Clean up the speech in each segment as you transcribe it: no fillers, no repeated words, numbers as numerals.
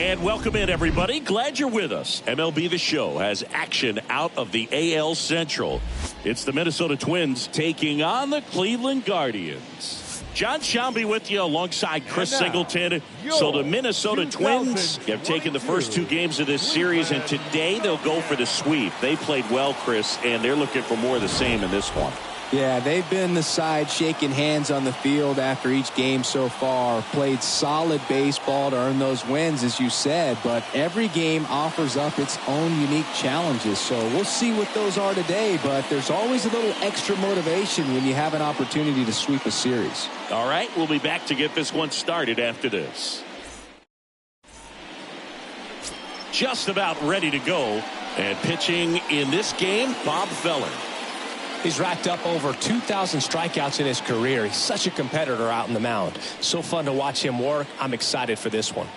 And welcome in, everybody. Glad you're with us. MLB The Show has action out of the AL Central. It's the Minnesota Twins taking on the Cleveland Guardians. John Shambi with you alongside Chris Singleton. So the Minnesota Twins have taken the first two games of this series, and today they'll go for the sweep. They played well, Chris, and they're looking for more of the same in this one. Yeah, they've been the side shaking hands on the field after each game so far. Played solid baseball to earn those wins, as you said, but every game offers up its own unique challenges. So we'll see what those are today, but there's always a little extra motivation when you have an opportunity to sweep a series. All right, we'll be back to get this one started after this. Just about ready to go, and pitching in this game, Bob Feller. He's racked up over 2,000 strikeouts in his career. He's such a competitor out on the mound. So fun to watch him work. I'm excited for this one.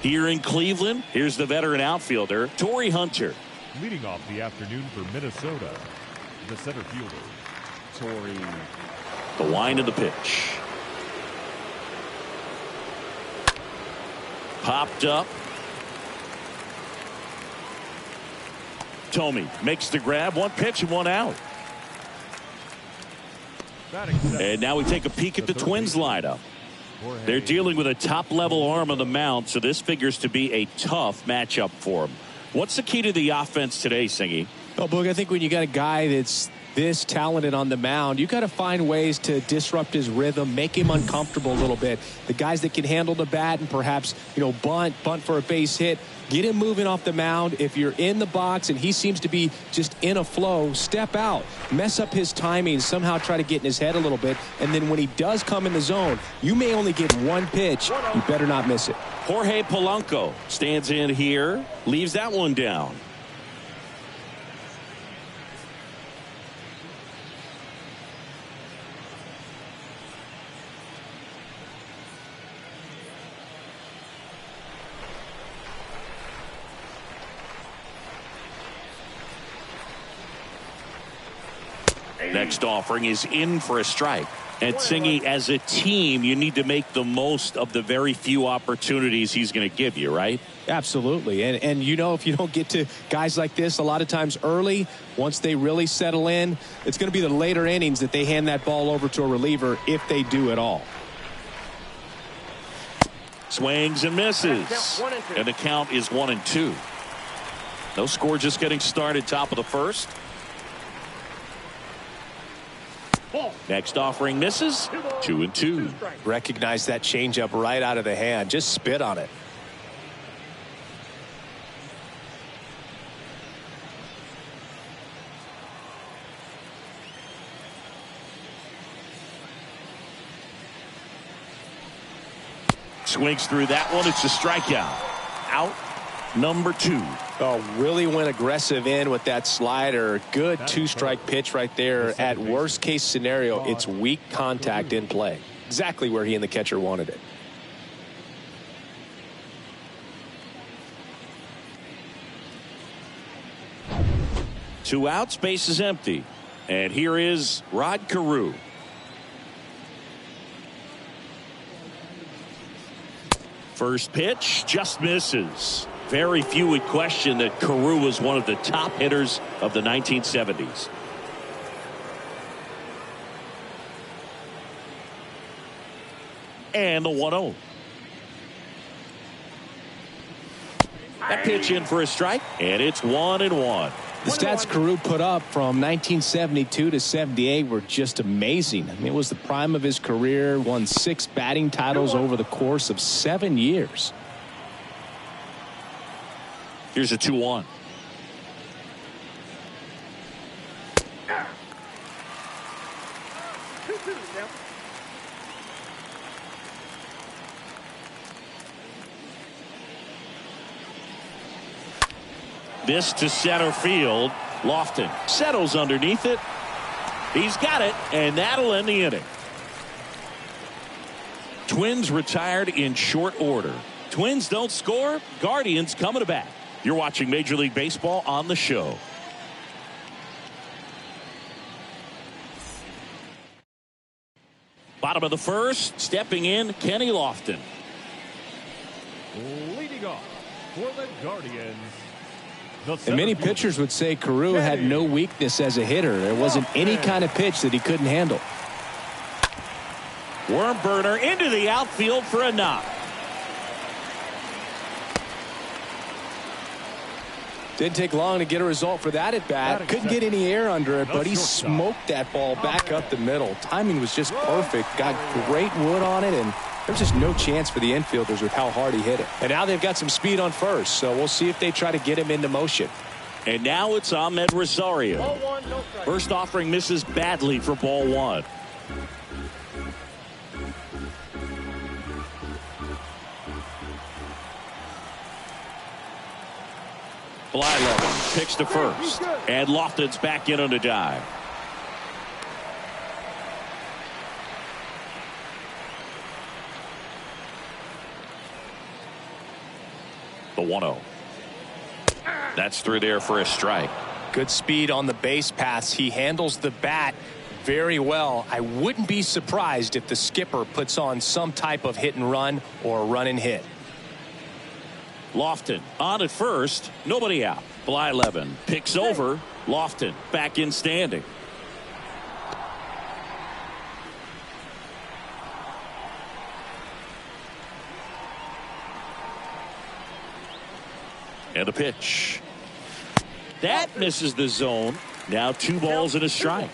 Here in Cleveland, here's the veteran outfielder, Torrey Hunter. Leading off the afternoon for Minnesota, the center fielder, Torrey. The wind of the pitch. Popped up. Tomey makes the grab. One pitch and one out. And now we take a peek at the Twins lineup. They're dealing with a top-level arm on the mound, so this figures to be a tough matchup for them. What's the key to the offense today, Singy? Well, Boog, I think when you got a guy that's this talented on the mound, you got to find ways to disrupt his rhythm, make him uncomfortable a little bit. The guys that can handle the bat and perhaps, bunt for a base hit, get him moving off the mound. If you're in the box and he seems to be just in a flow, step out, mess up his timing, somehow try to get in his head a little bit. And then when he does come in the zone, you may only get one pitch. You better not miss it. Jorge Polanco stands in here, leaves that one down. Next offering is in for a strike. And Singy, as a team, you need to make the most of the very few opportunities he's going to give you, right? Absolutely. And if you don't get to guys like this a lot of times early, once they really settle in, it's going to be the later innings that they hand that ball over to a reliever, if they do at all. Swings and misses. And the count is 1-2. No score, just getting started, top of the first. Next offering misses. 2-2. Recognize that changeup right out of the hand. Just spit on it. Swings through that one. It's a strikeout. Out number 2. Oh, really went aggressive in with that slider. Good two-strike pitch right there. At worst case scenario, it's weak contact in play. Exactly where he and the catcher wanted it. Two outs, base is empty. And here is Rod Carew. First pitch just misses. Very few would question that Carew was one of the top hitters of the 1970s. And the 1-0. That pitch in for a strike, and it's 1-1. The stats Carew put up from 1972 to 78 were just amazing. I mean, it was the prime of his career, won 6 batting titles over the course of 7 years. Here's a 2-1. This to center field. Lofton settles underneath it. He's got it, and that'll end the inning. Twins retired in short order. Twins don't score. Guardians coming to bat. You're watching Major League Baseball on the show. Bottom of the first, stepping in, Kenny Lofton. Leading off for the Guardians. And many pitchers would say Carew had no weakness as a hitter. There wasn't any kind of pitch that he couldn't handle. Worm burner into the outfield for a knock. Didn't take long to get a result for that at bat. Couldn't get any air under it, but he smoked that ball back up the middle. Timing was just perfect. Got great wood on it, and there was just no chance for the infielders with how hard he hit it. And now they've got some speed on first, so we'll see if they try to get him into motion. And now it's Ahmed Rosario. First offering misses badly for ball one. Blyleven picks to first, and Lofton's back in on a dive. The 1-0. That's through there for a strike. Good speed on the base paths. He handles the bat very well. I wouldn't be surprised if the skipper puts on some type of hit and run or run and hit. Lofton on at first, nobody out. Blyleven picks over. Lofton back in standing. And a pitch. That misses the zone. Now 2 balls and a strike.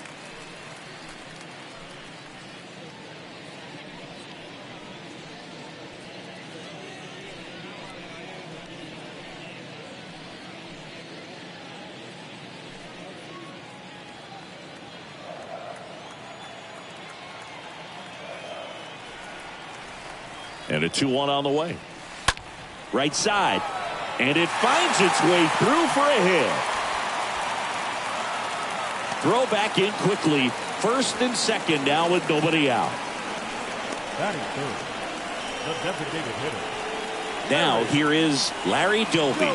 And a 2-1 on the way. Right side. And it finds its way through for a hit. Throw back in quickly. First and second now with nobody out. Batting third, the designated hitter. Now here is Larry Doby.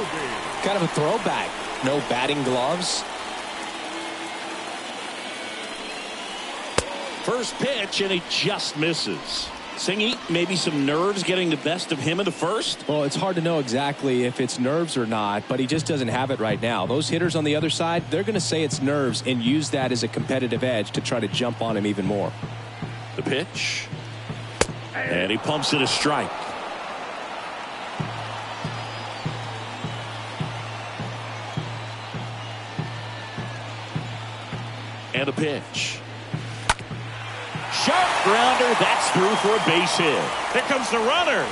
Kind of a throwback. No batting gloves. First pitch, and he just misses. Singy, maybe some nerves getting the best of him in the first? Well, it's hard to know exactly if it's nerves or not, but he just doesn't have it right now. Those hitters on the other side, they're going to say it's nerves and use that as a competitive edge to try to jump on him even more. The pitch. And he pumps it a strike. And a pitch. Sharp grounder. That's through for a base hit. Here comes the runner.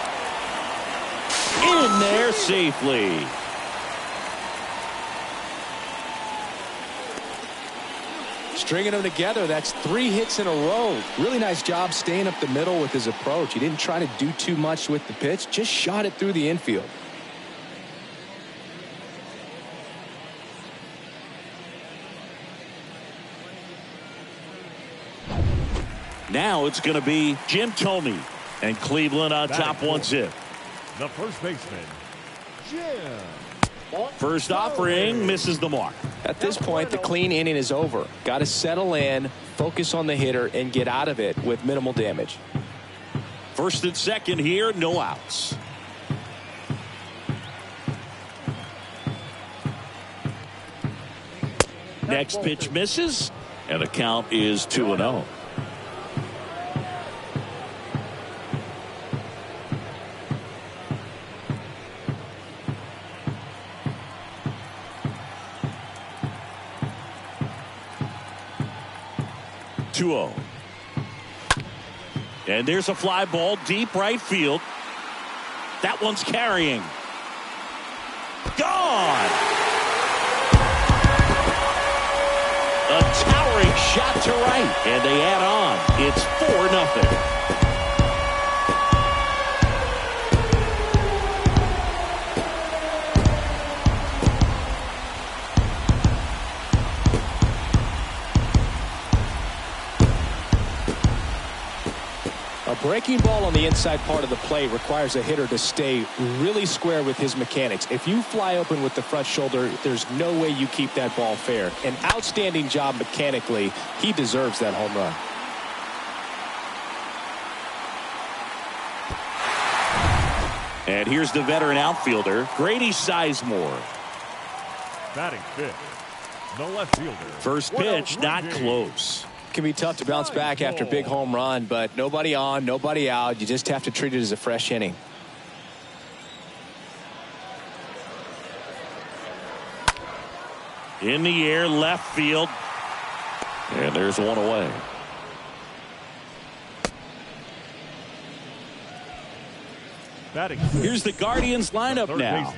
In there safely. Stringing them together, that's 3 hits in a row. Really nice job staying up the middle with his approach. He didn't try to do too much with the pitch, just shot it through the infield. Now it's going to be Jim Thome, and Cleveland on top 1-0. The first baseman, Jim. First offering misses the mark. At this point, the clean inning is over. Got to settle in, focus on the hitter, and get out of it with minimal damage. First and second here, no outs. Next pitch misses, and the count is 2-0. And there's a fly ball deep right field. That one's carrying. Gone. A towering shot to right, and they add on. It's 4-0. A breaking ball on the inside part of the plate requires a hitter to stay really square with his mechanics. If you fly open with the front shoulder, there's no way you keep that ball fair. An outstanding job mechanically. He deserves that home run. And here's the veteran outfielder, Grady Sizemore. Batting fifth, the left fielder. First pitch, not close. It can be tough to bounce back after a big home run, but nobody on, nobody out. You just have to treat it as a fresh inning. In the air, left field. And there's one away. Here's the Guardians lineup now.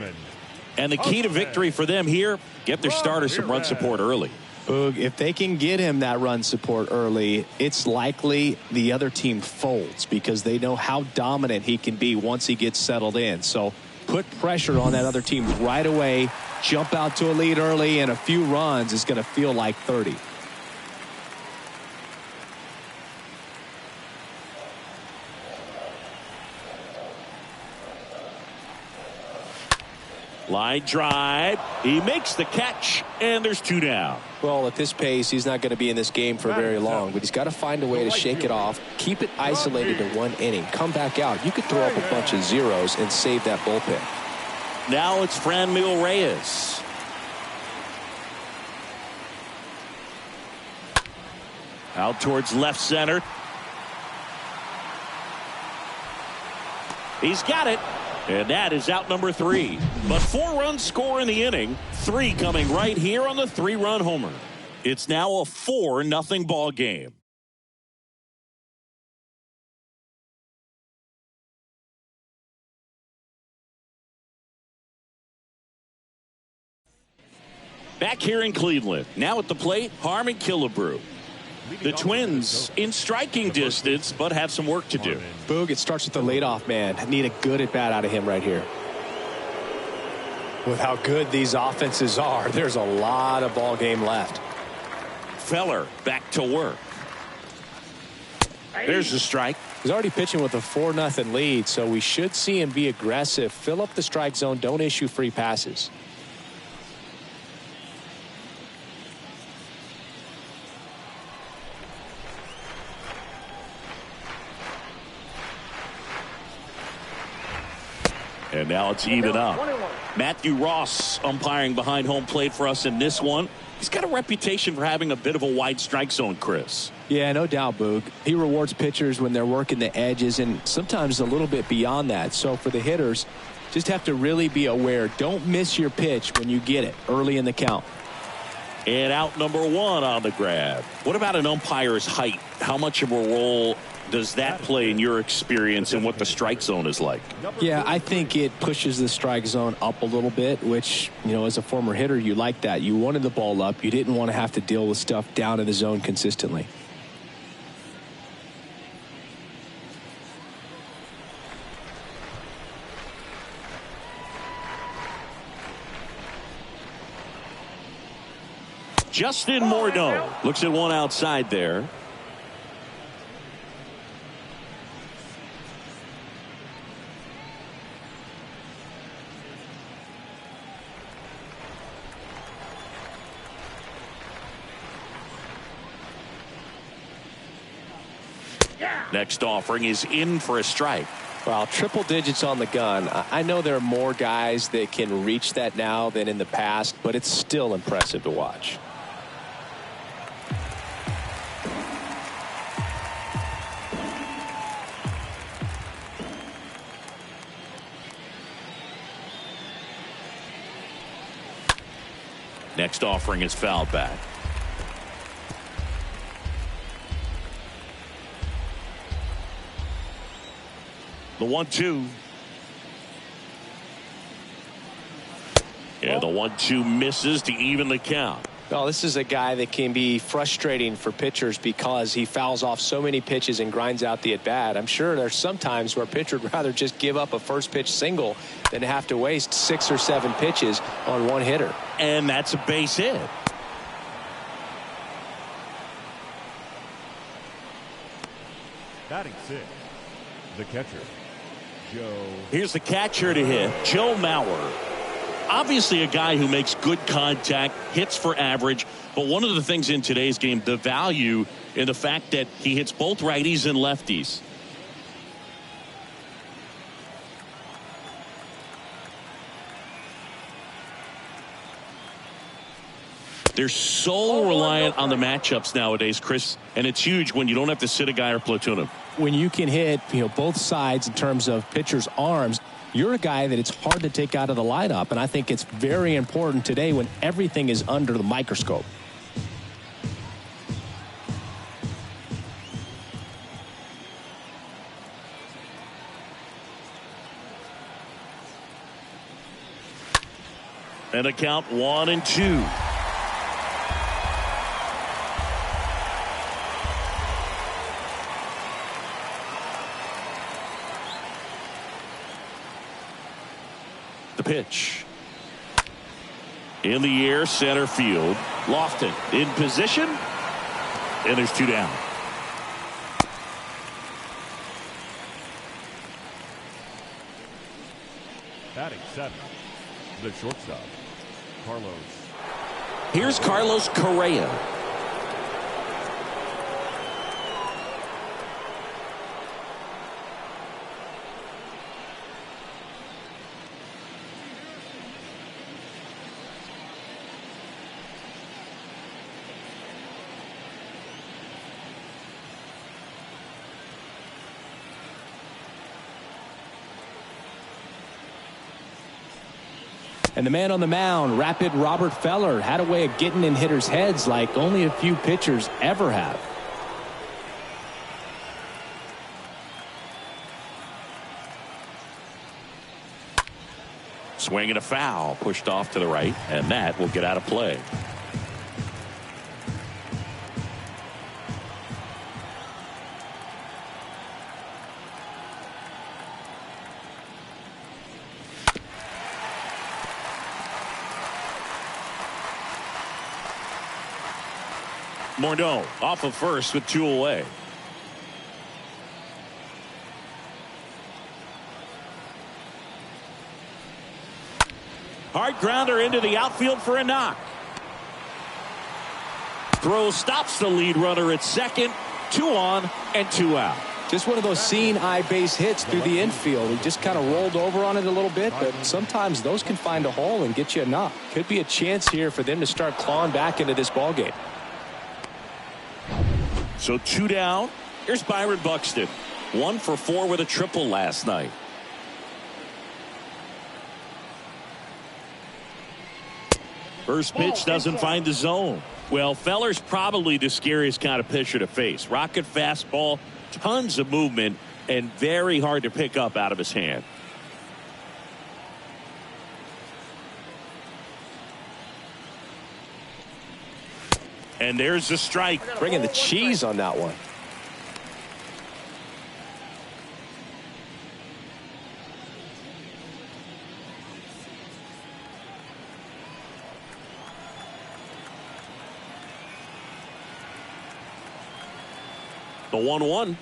And the key to victory for them here, get their starter some run support early. Boog, if they can get him that run support early, it's likely the other team folds because they know how dominant he can be once he gets settled in. So put pressure on that other team right away. Jump out to a lead early, and a few runs is going to feel like 30. Line drive. He makes the catch, and there's 2 down. Well, at this pace, he's not going to be in this game for very long, but he's got to find a way to shake it off, keep it isolated to 1 inning, come back out. You could throw up a bunch of zeros and save that bullpen. Now it's Franmil Reyes. Out towards left center. He's got it. And that is out number 3. But 4 runs score in the inning. 3 coming right here on the 3-run homer. It's now a 4-0 ball game. Back here in Cleveland. Now at the plate, Harmon Killebrew. The Twins in striking distance, but have some work to do. Boog, it starts with the leadoff man. Need a good at-bat out of him right here. With how good these offenses are, there's a lot of ball game left. Feller back to work. There's the strike. He's already pitching with a 4-0 lead, so we should see him be aggressive. Fill up the strike zone. Don't issue free passes. And now it's even up. Matthew Ross umpiring behind home plate for us in this one. He's got a reputation for having a bit of a wide strike zone, Chris. Yeah, no doubt, Boog. He rewards pitchers when they're working the edges and sometimes a little bit beyond that. So for the hitters, just have to really be aware. Don't miss your pitch when you get it early in the count. And out number 1 on the grab. What about an umpire's height? How much of a role does that play in your experience and what the strike zone is like? Yeah, I think it pushes the strike zone up a little bit, which, you know, as a former hitter, you like that. You wanted the ball up. You didn't want to have to deal with stuff down in the zone consistently. Justin Morneau looks at one outside there. Next offering is in for a strike. Well, triple digits on the gun. I know there are more guys that can reach that now than in the past, but it's still impressive to watch. Next offering is fouled back. The 1-2. Yeah, the 1-2 misses to even the count. Well, this is a guy that can be frustrating for pitchers because he fouls off so many pitches and grinds out the at-bat. I'm sure there's some times where a pitcher would rather just give up a first pitch single than have to waste 6 or 7 pitches on one hitter. And that's a base hit. Batting 6, the catcher, Joe. Here's the catcher to hit, Joe Mauer. Obviously a guy who makes good contact, hits for average, but one of the things in today's game, the value in the fact that he hits both righties and lefties. They're so reliant on the matchups nowadays, Chris, and it's huge when you don't have to sit a guy or platoon him. When you can hit, both sides in terms of pitchers' arms, you're a guy that it's hard to take out of the lineup, and I think it's very important today when everything is under the microscope. And a count 1-2. The pitch. In the air, center field. Lofton in position. And there's 2 down. Batting 7, the shortstop, Carlos. Here's Carlos Correa. And the man on the mound, rapid Robert Feller, had a way of getting in hitters' heads like only a few pitchers ever have. Swing and a foul, pushed off to the right, and that will get out of play. Morneau off of first with 2 away. Hard grounder into the outfield for a knock. Throw stops the lead runner at second. 2 on and 2 out. Just one of those seeing eye base hits through the infield. He just kind of rolled over on it a little bit, but sometimes those can find a hole and get you a knock. Could be a chance here for them to start clawing back into this ball game. So 2 down. Here's Byron Buxton. 1 for 4 with a triple last night. First pitch doesn't find the zone. Well, Feller's probably the scariest kind of pitcher to face. Rocket fastball, tons of movement, and very hard to pick up out of his hand. And there's the strike. Bringing the cheese on that one. The 1-1.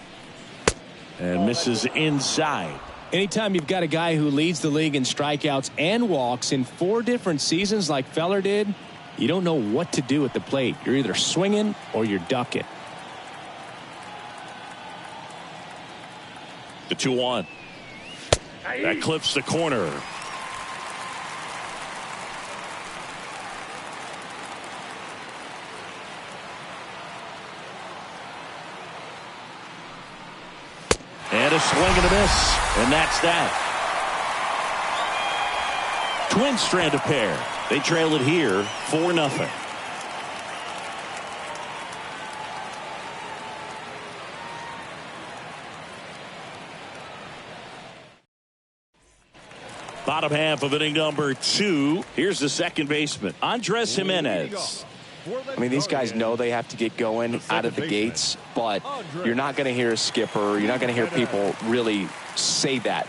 And misses inside. Anytime you've got a guy who leads the league in strikeouts and walks in 4 different seasons like Feller did, you don't know what to do at the plate. You're either swinging or you're ducking. The 2-1. That clips the corner. And a swing and a miss. And that's that. Twins strand a pair. They trail it here 4-0. Bottom half of inning number 2. Here's the second baseman, Andres Jimenez. I mean, these guys know they have to get going out of the gates, but you're not going to hear a skipper. You're not going to hear people really say that.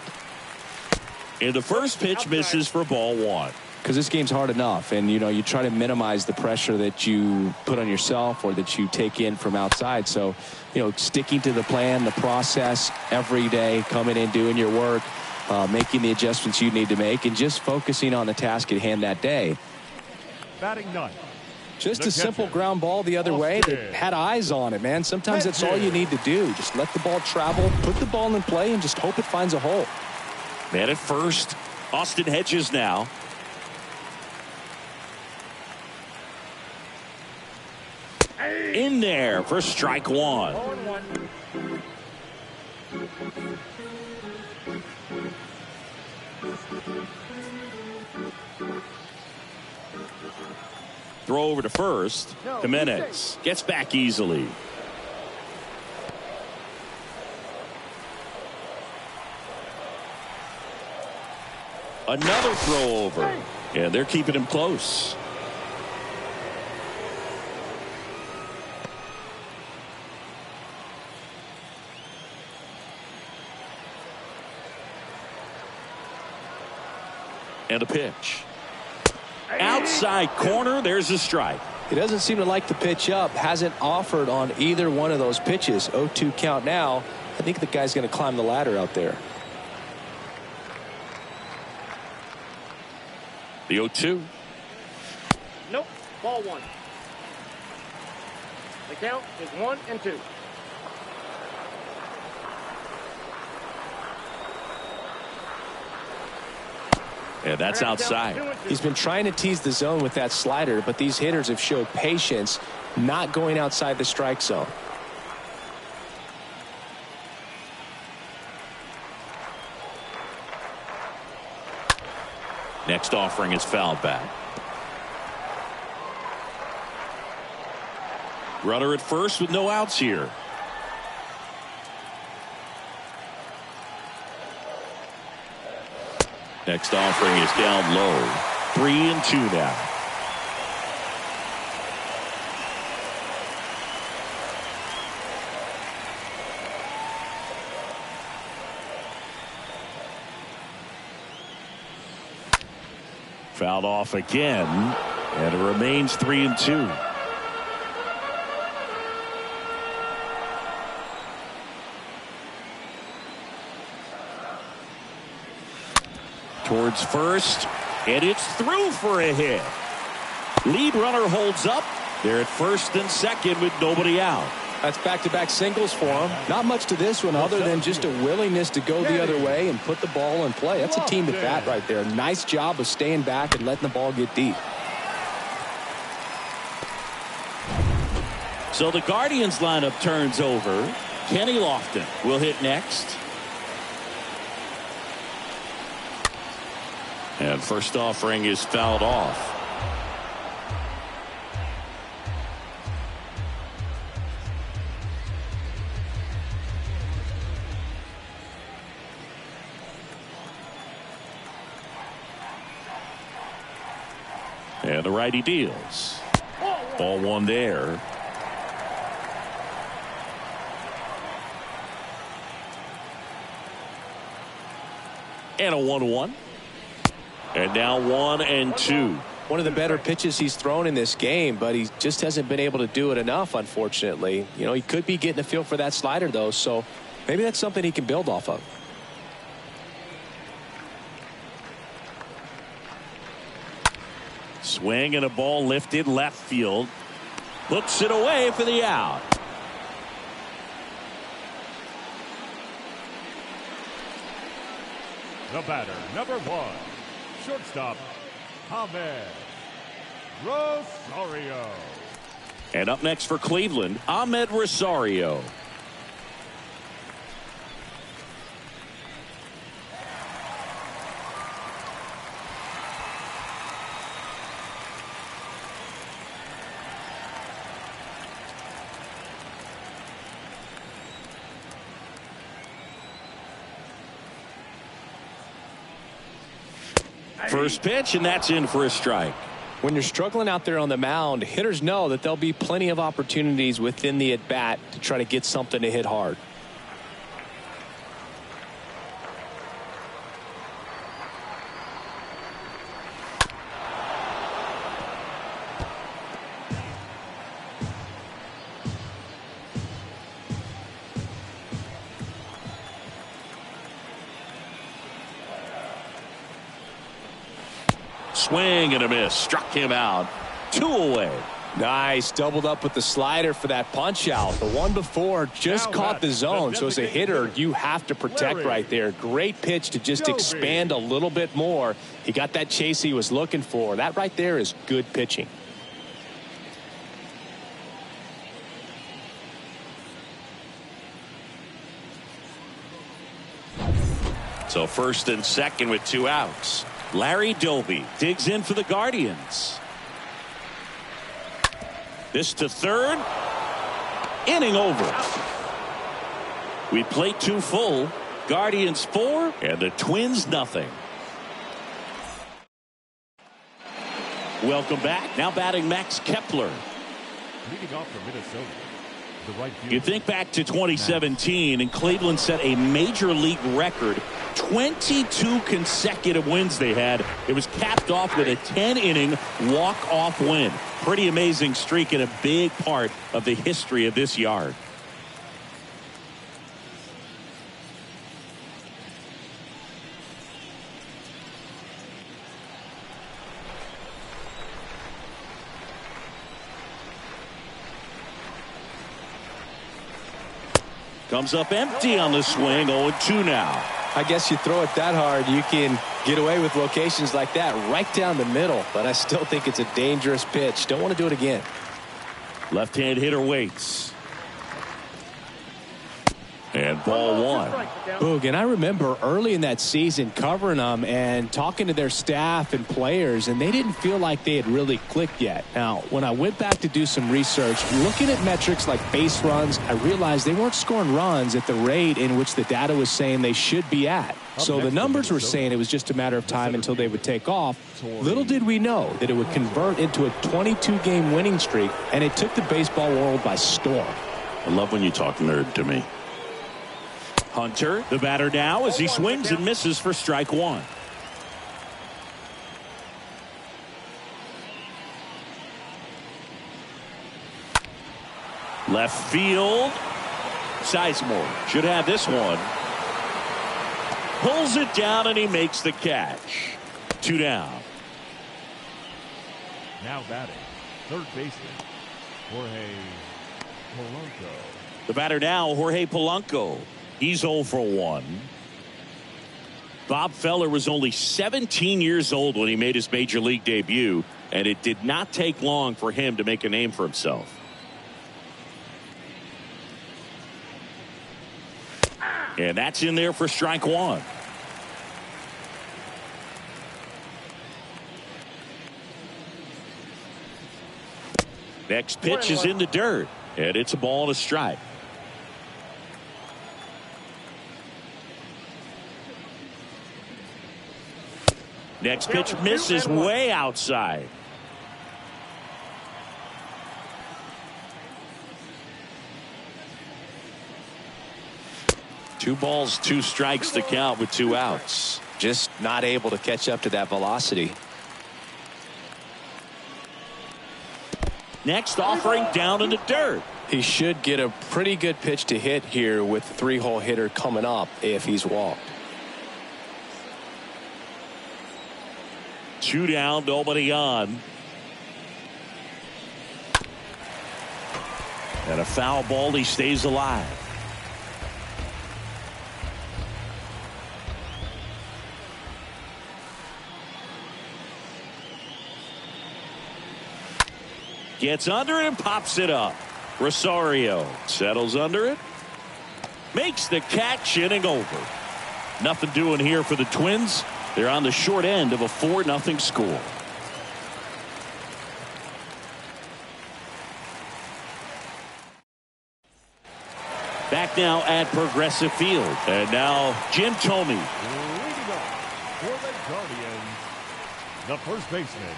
And the first pitch misses for ball 1. Because this game's hard enough, and you try to minimize the pressure that you put on yourself or that you take in from outside. So sticking to the plan, the process every day, coming in, doing your work, making the adjustments you need to make, and just focusing on the task at hand that day. Batting 9. Just a simple ground ball the other way that had eyes on it, man. Sometimes that's all you need to do. Just let the ball travel, put the ball in play, and just hope it finds a hole. Man at first, Austin Hedges now. In there for strike one. Throw over to first. Jimenez gets back easily. Another throw over. And they're keeping him close. And a pitch. Outside corner, there's a strike. He doesn't seem to like the pitch up. Hasn't offered on either one of those pitches. 0-2 count now. I think the guy's going to climb the ladder out there. The 0-2. Nope. Ball one. The count is 1-2. And that's outside. He's been trying to tease the zone with that slider, but these hitters have showed patience, not going outside the strike zone. Next offering is fouled back. Runner at first with no outs here. Next offering is down low. 3-2 now. Fouled off again, and it remains 3-2. Towards first, and it's through for a hit. Lead runner holds up. They're at first and second with nobody out. That's back-to-back singles for him. Not much to this one other than just a willingness to go the other way and put the ball in play. That's a team at bat right there. Nice job of staying back and letting the ball get deep. So the Guardians lineup turns over. Kenny Lofton will hit next. And first offering is fouled off. And the righty deals. Ball one there. And a 1-1. And now 1-2. One of the better pitches he's thrown in this game, but he just hasn't been able to do it enough, unfortunately. You know, he could be getting a feel for that slider, though, so maybe that's something he can build off of. Swing and a ball lifted left field. Hooks it away for the out. The batter, number one, shortstop, Ahmed Rosario. And up next for Cleveland, Ahmed Rosario. First pitch, and that's in for a strike. When you're struggling out there on the mound, hitters know that there'll be plenty of opportunities within the at-bat to try to get something to hit hard. Swing and a miss. Struck him out. 2 away. Nice. Doubled up with the slider for that punch out. The one before just caught the zone. So as a hitter, you have to protect right there. Great pitch to just expand a little bit more. He got that chase he was looking for. That right there is good pitching. So first and second with 2 outs. Larry Doby digs in for the Guardians. This to third. Inning over. We played 2 full. Guardians 4 and the Twins nothing. Welcome back. Now batting Max Kepler. Leading off for Minnesota, the right fielder. You think back to 2017 and Cleveland set a major league record. 22 consecutive wins they had. It was capped off with a 10-inning walk-off win. Pretty amazing streak and a big part of the history of this yard. Comes up empty on the swing. 0-2 now. I guess you throw it that hard, you can get away with locations like that right down the middle. But I still think it's a dangerous pitch. Don't want to do it again. Left-hand hitter waits. And ball 1. Boog, and I remember early in that season covering them and talking to their staff and players, and they didn't feel like they had really clicked yet. Now, when I went back to do some research, looking at metrics like base runs, I realized they weren't scoring runs at the rate in which the data was saying they should be at. So the numbers were saying it was just a matter of time until they would take off. Little did we know that it would convert into a 22-game winning streak, and it took the baseball world by storm. I love when you talk nerd to me. Hunter, the batter now as he swings and misses for strike 1. Left field. Sizemore should have this one. Pulls it down and he makes the catch. 2 down. Now batting, third baseman, Jorge Polanco. The batter now, Jorge Polanco. He's 0 for 1. Bob Feller was only 17 years old when he made his major league debut, and it did not take long for him to make a name for himself. And that's in there for strike 1. Next pitch is in the dirt, and it's a ball and a strike. Next pitch misses way outside. Two balls, 2 strikes to count with 2 outs. Just not able to catch up to that velocity. Next offering down in the dirt. He should get a pretty good pitch to hit here with the 3-hole hitter coming up if he's walked. 2 down, nobody on. And a foul ball, he stays alive. Gets under it and pops it up. Rosario settles under it. Makes the catch, inning over. Nothing doing here for the Twins. They're on the short end of a 4-0 score. Back now at Progressive Field. And now Jim Thome. Leading off for the Guardians, the first baseman,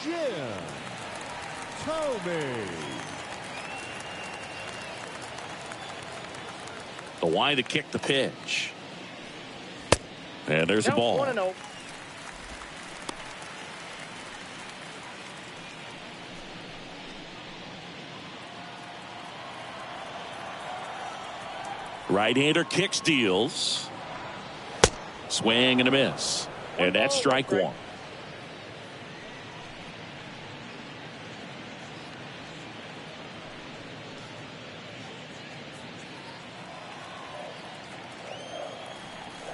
Jim Thome. The wide to kick the pitch. And there's a ball. 1-0. Right-hander kicks, deals. Swing and a miss. And that's strike 1.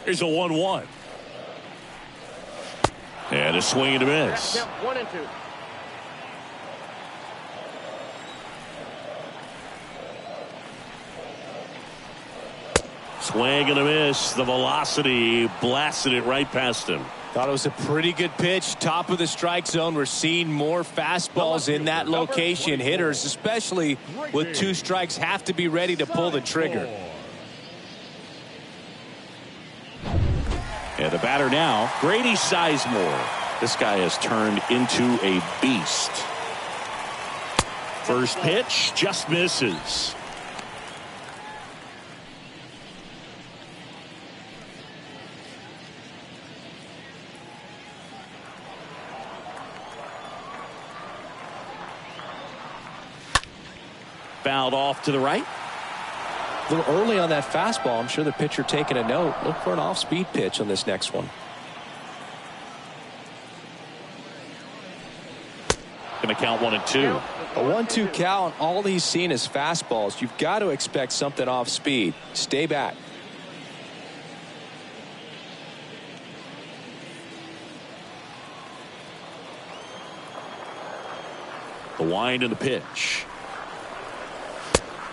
Here's a 1-1. And a swing and a miss. 1-2. Swing and a miss. The velocity blasted it right past him. Thought it was a pretty good pitch. Top of the strike zone. We're seeing more fastballs in that location. Hitters, especially with 2 strikes, have to be ready to pull the trigger. And the batter now, Grady Sizemore. This guy has turned into a beast. First pitch just misses. Fouled off to the right. A little early on that fastball. I'm sure the pitcher taking a note. Look for an off-speed pitch on this next one. Going to count 1-2. A 1-2 count. All he's seen is fastballs. You've got to expect something off speed. Stay back. The wind and the pitch.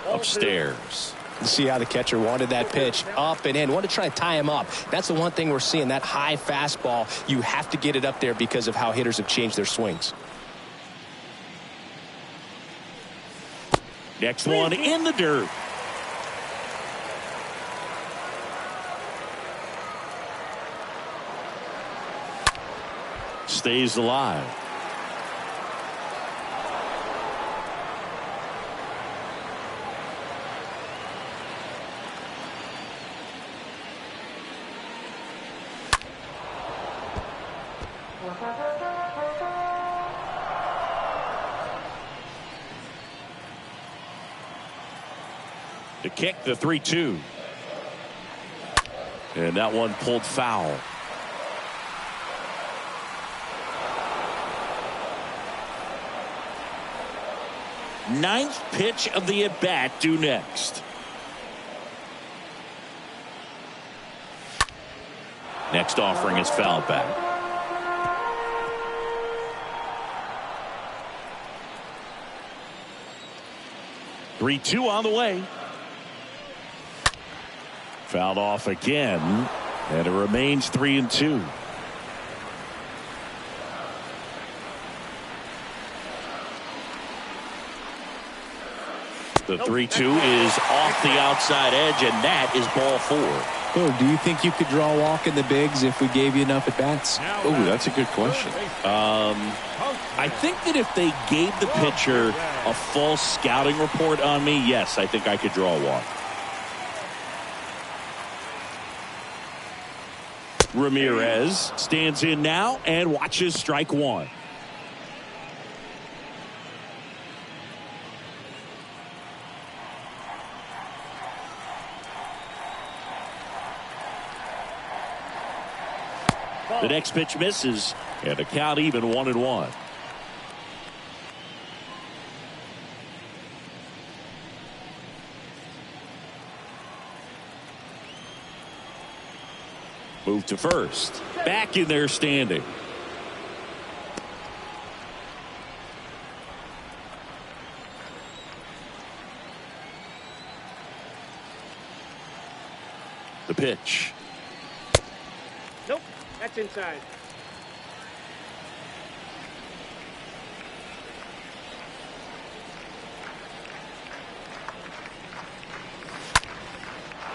Upstairs. See how the catcher wanted that pitch up and in. Want to try to tie him up. That's the one thing we're seeing, that high fastball. You have to get it up there because of how hitters have changed their swings. Next one in the dirt. Stays alive. To kick the 3-2. And that one pulled foul. Ninth pitch of the at-bat due next. Next offering is fouled back. Three-two on the way. Fouled off again, and it remains 3-2. The 3-2 is off the outside edge, and that is ball 4. Oh, do you think you could draw a walk in the bigs if we gave you enough at bats? Oh, that's a good question. I think that if they gave the pitcher a false scouting report on me, yes, I think I could draw a walk. Ramirez stands in now and watches strike one. The next pitch misses, and the count even 1-1. Move to first. Back in there standing. The pitch. Nope, that's inside.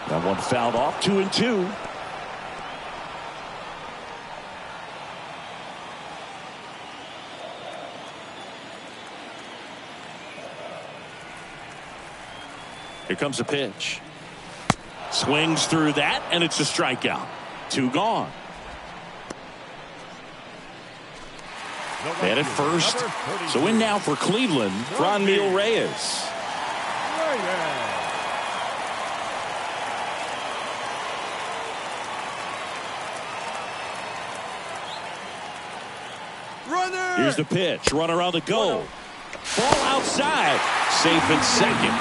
That one fouled off, 2-2. Here comes a pitch. Swings through that, and it's a strikeout. 2 gone. Man at first. So in now for Cleveland, Franmil Reyes. Here's the pitch. Run around the goal. Ball outside. Safe in second.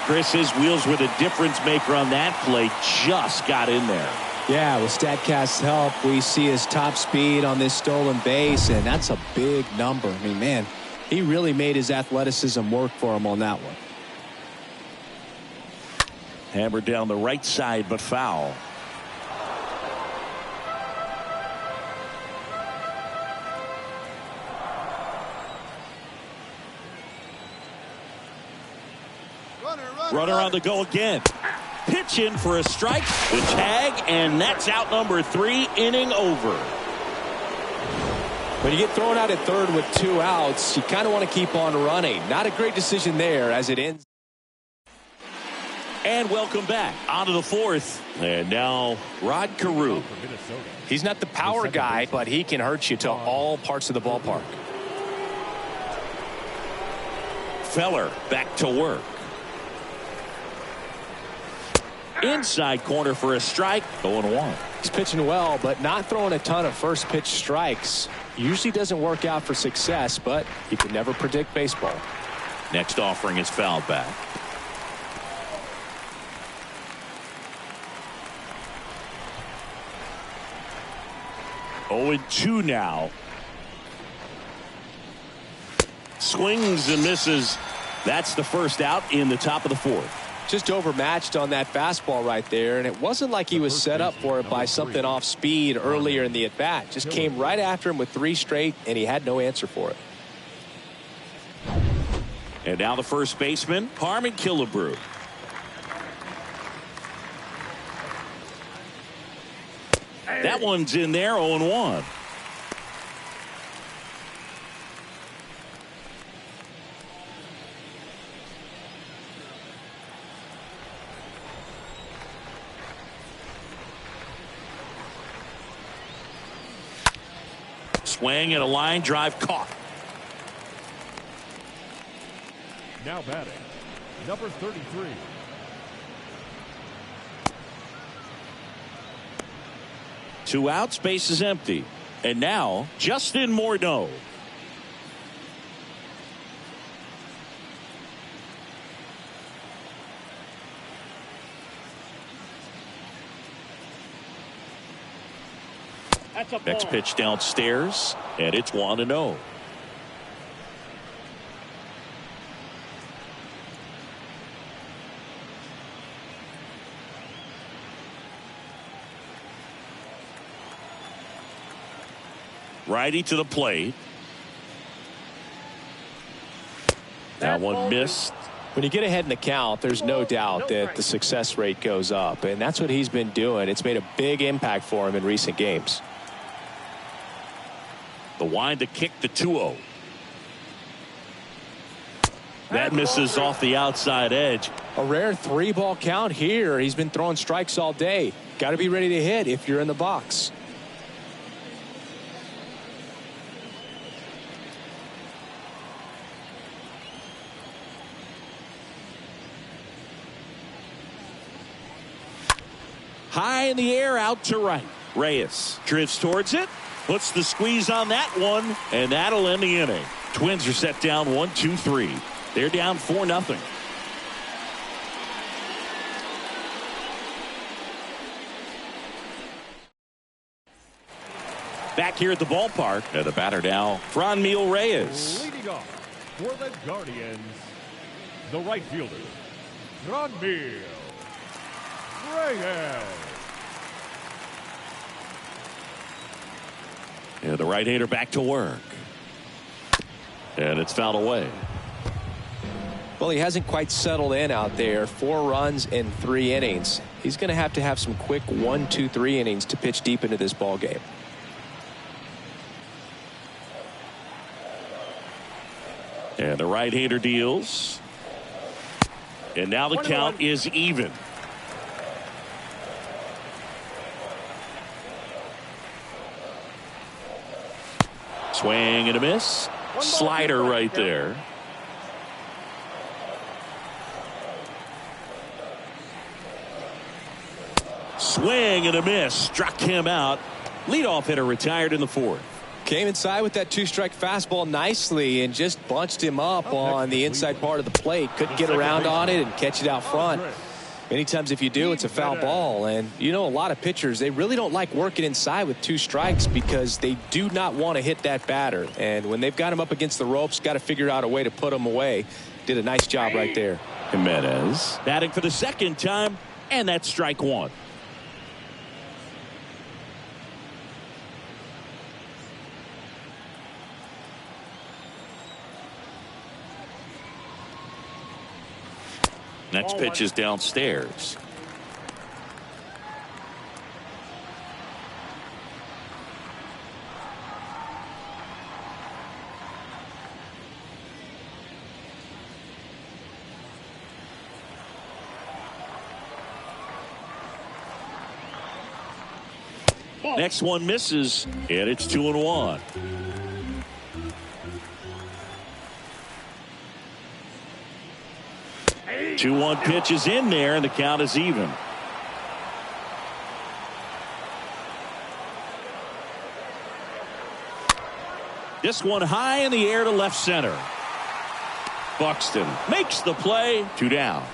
Chris, his wheels were the difference maker on that play. Just got in there. Yeah, with StatCast's help, we see his top speed on this stolen base, and that's a big number. I mean, man, he really made his athleticism work for him on that one. Hammered down the right side, but foul. Runner on the go again. Pitch in for a strike. The tag, and that's out number 3, inning over. When you get thrown out at third with 2 outs, you kind of want to keep on running. Not a great decision there as it ends. And welcome back onto the 4th. And now Rod Carew. He's not the power guy, but he can hurt you to all parts of the ballpark. Feller back to work. Inside corner for a strike. 0-1. He's pitching well, but not throwing a ton of first pitch strikes. Usually doesn't work out for success, but you can never predict baseball. Next offering is fouled back. Oh, 2 now. Swings and misses. That's the first out in the top of the 4th. Just overmatched on that fastball right there, and it wasn't like he was set up for it by something off speed earlier in the at-bat. Just came right after him with 3 straight, and he had no answer for it. And now the first baseman, Harmon Killebrew. That one's in there, 0-1. Swing and a line drive caught. Now batting, number 33. Two outs, base is empty. And now Justin Morneau. Next pitch downstairs, and it's 1-0. Righty to the plate. That one missed. When you get ahead in the count, there's no doubt that the success rate goes up, and that's what he's been doing. It's made a big impact for him in recent games. The wind to kick the 2-0. That misses off the outside edge. A rare 3-ball count here. He's been throwing strikes all day. Got to be ready to hit if you're in the box. High in the air, out to right. Reyes drifts towards it. Puts the squeeze on that one, and that'll end the inning. Twins are set down 1-2-3. They're down 4-0. Back here at the ballpark, and the batter now, Franmil Reyes. Leading off for the Guardians, the right fielder, Franmil Reyes. And the right-hander back to work. And it's fouled away. Well, he hasn't quite settled in out there. 4 runs in 3 innings. He's going to have some quick 1, 2, 3 innings to pitch deep into this ball game. And the right-hander deals. And now the count is even. Swing and a miss. Slider right there. Swing and a miss. Struck him out. Leadoff hitter retired in the 4th. Came inside with that 2-strike fastball nicely and just bunched him up on the inside part of the plate. Couldn't get around on it and catch it out front. Many times if you do, it's a foul ball. And you know, a lot of pitchers, they really don't like working inside with 2 strikes because they do not want to hit that batter. And when they've got him up against the ropes, got to figure out a way to put him away. Did a nice job right there. Jimenez batting for the second time, and that's strike one. Next pitch is downstairs. Next one misses, and it's 2-1. Two 2-1 pitch is in there, and the count is even. This one high in the air to left center. Buxton makes the play. 2 down.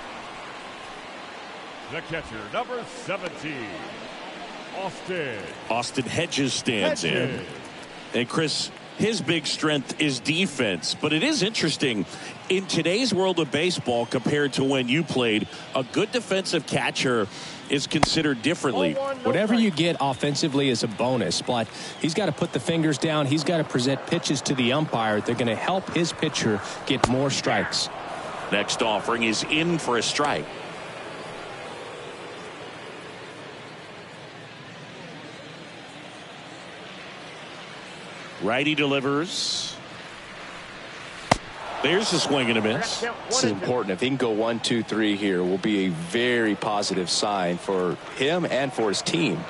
The catcher, number 17, Austin Hedges stands in. And Chris, his big strength is defense, but it is interesting in today's world of baseball compared to when you played. A good defensive catcher is considered differently. Whatever you get offensively is a bonus, but he's got to put the fingers down. He's got to present pitches to the umpire. They're going to help his pitcher get more strikes. Next offering is in for a strike. Righty delivers. There's a swing and a miss. This is important. If he can go 1, 2, 3 here, will be a very positive sign for him and for his team.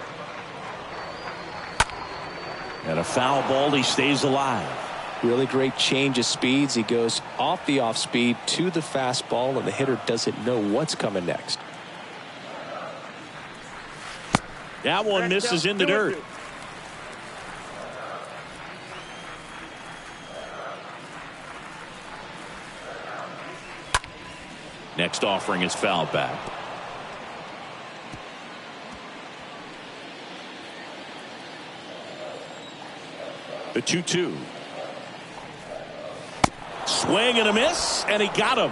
And a foul ball. He stays alive. Really great change of speeds. He goes off the off speed to the fastball, and the hitter doesn't know what's coming next. That one misses in the dirt. Next offering is fouled back. The 2-2. Swing and a miss, and he got him.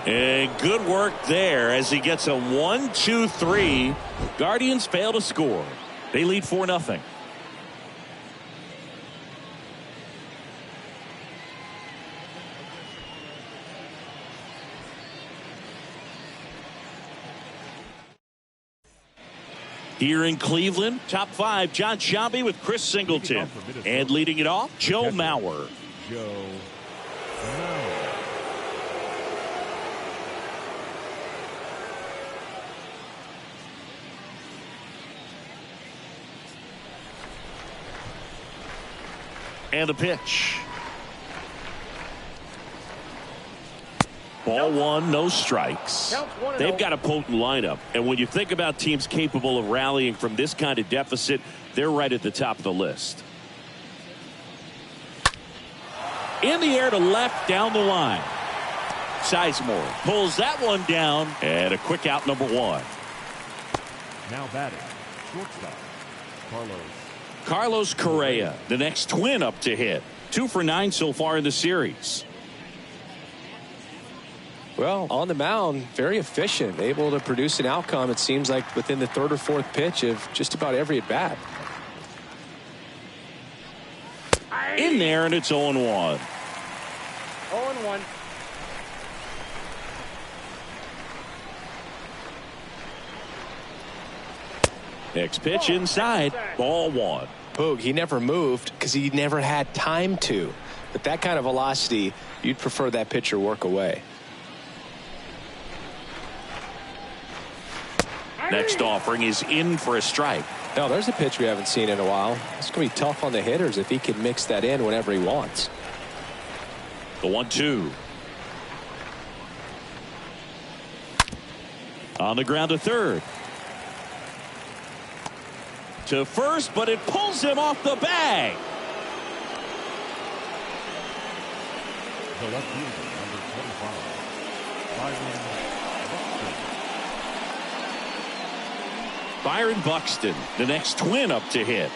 And good work there as he gets a 1-2-3. Guardians fail to score. They lead 4-0. Here in Cleveland, top 5, John Sciambi with Chris Singleton. And leading it off, Joe Mauer. And the pitch. Ball 1, no strikes. They've got a potent lineup. And when you think about teams capable of rallying from this kind of deficit, they're right at the top of the list. In the air to left, down the line. Sizemore pulls that one down, and a quick out, number 1. Now batting, shortstop, Carlos Correa, the next twin up to hit. 2 for 9 so far in the series. Well, on the mound, very efficient, able to produce an outcome, it seems like, within the 3rd or 4th pitch of just about every at-bat. In there, and it's 0-1. 0-1. Next pitch inside, ball 1. Boog, he never moved because he never had time to. But that kind of velocity, you'd prefer that pitcher work away. Next offering is in for a strike. Now, there's a pitch we haven't seen in a while. It's going to be tough on the hitters if he can mix that in whenever he wants. The 1-2. On the ground to third. To first, but it pulls him off the bag. The left fielder, number 25, Byron Buxton, the next twin up to hit.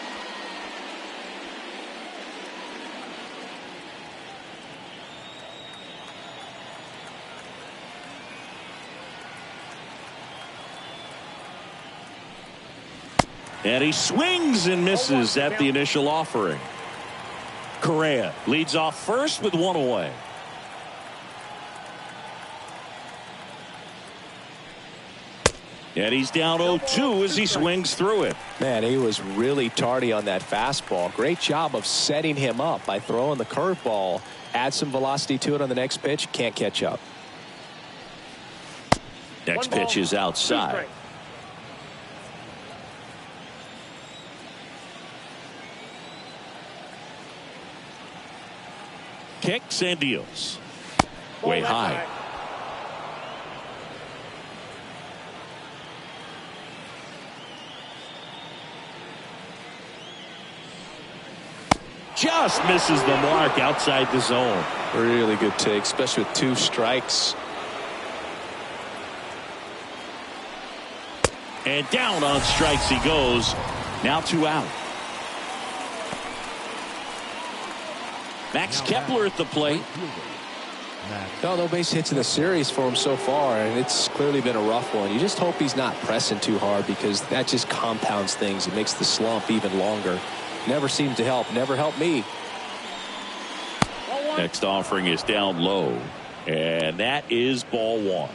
And he swings and misses at the initial offering. Correa leads off first with one away. And he's down 0-2 as he swings through it. Man, he was really tardy on that fastball. Great job of setting him up by throwing the curveball. Add some velocity to it on the next pitch. Can't catch up. Next pitch is outside. Kicks and deals. Way high. Just misses the mark outside the zone. Really good take, especially with 2 strikes. And down on strikes he goes. Now 2 out. Max Kepler at the plate. No base hits in the series for him so far, and it's clearly been a rough one. You just hope he's not pressing too hard, because that just compounds things. It makes the slump even longer. Never seems to help. Never helped me. Next offering is down low, and that is ball 1.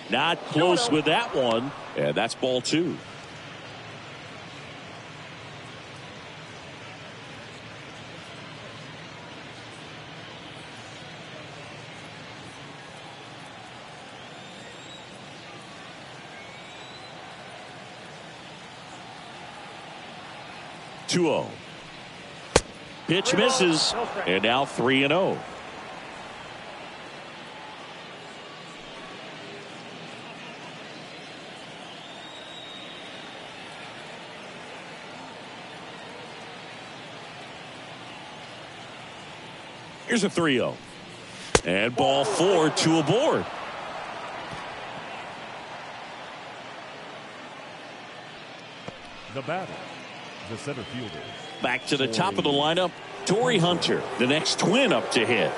Not close with that one, and that's ball 2. (2-0). Pitch misses, and now 3-0. Here's a 3-0. And ball 4, 2 aboard. The batter, the center fielder. Back to the top of the lineup, Torrey Hunter, the next Twin up to hit.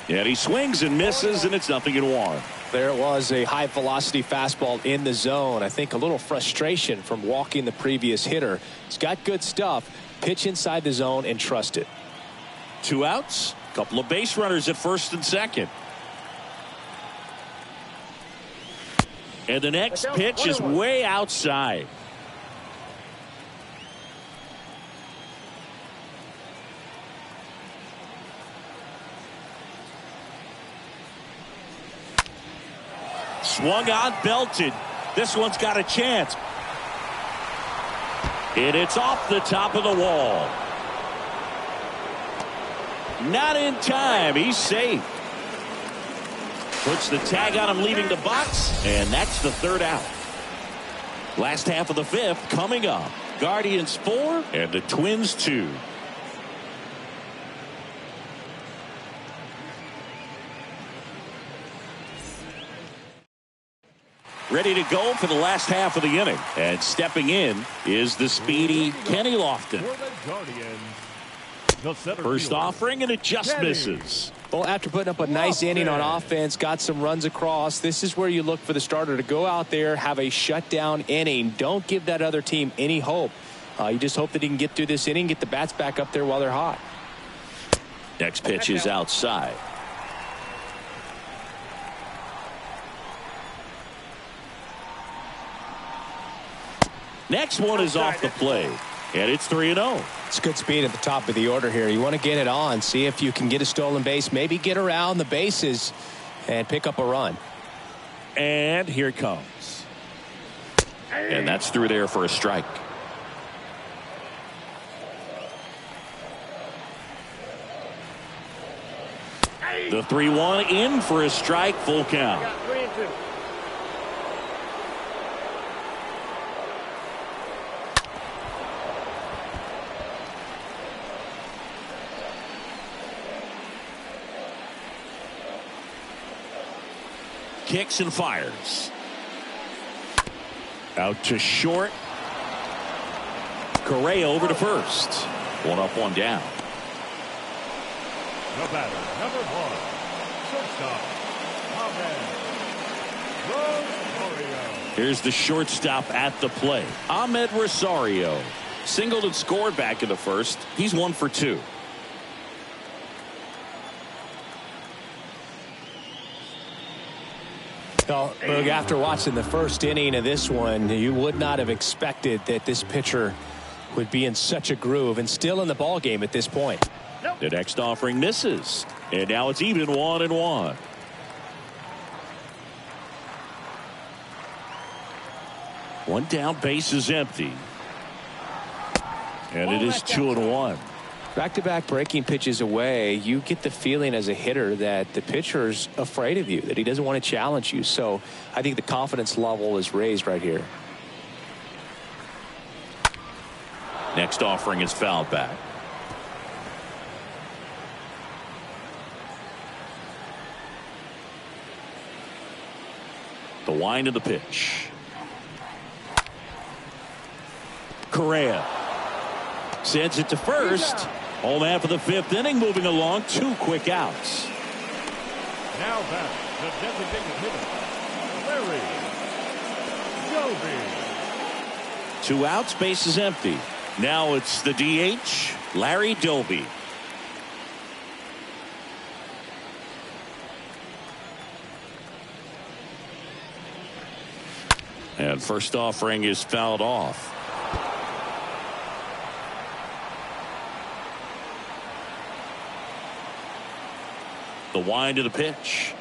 And he swings and misses, and it's 0-1. There it was, a high velocity fastball in the zone. I think a little frustration from walking the previous hitter. He's got good stuff. Pitch inside the zone and trust it. 2 outs, couple of base runners at first and second. And the next pitch is way outside. Swung on, belted. This one's got a chance. And it's off the top of the wall. Not in time. He's safe. Puts the tag on him leaving the box, and that's the 3rd out. Last half of the 5th coming up. Guardians 4 and the Twins 2. Ready to go for the last half of the inning. And stepping in is the speedy Kenny Lofton. First offering, and it just misses. Well, after putting up a nice inning on offense, got some runs across, this is where you look for the starter to go out there, have a shutdown inning. Don't give that other team any hope. You just hope that he can get through this inning, get the bats back up there while they're hot. Next pitch is outside. Next one is off the plate, and it's 3-0. It's good speed at the top of the order here. You want to get it on, see if you can get a stolen base, maybe get around the bases and pick up a run. And here it comes. And that's through there for a strike. The 3-1 in for a strike, full count. 3-2. kicks and fires. Out to short. Correa over to first. One up, one down. The batter, number 1, shortstop, Ahmed Rosario. Here's the shortstop at the plate. Ahmed Rosario singled and scored back in the first. He's 1 for 2. Well, Berg, after watching the first inning of this one, you would not have expected that this pitcher would be in such a groove and still in the ball game at this point. The next offering misses, and now it's even 1-1. One down, base is empty, and it is 2-1. Back-to-back breaking pitches away, you get the feeling as a hitter that the pitcher's afraid of you, that he doesn't want to challenge you. So I think the confidence level is raised right here. Next offering is fouled back. The wind of the pitch. Correa sends it to first. Home half of the 5th inning, moving along. 2 quick outs. Now back, the designated hitter, Larry Doby. 2 outs, base is empty. Now it's the DH, Larry Doby. And first offering is fouled off. The wind of the pitch.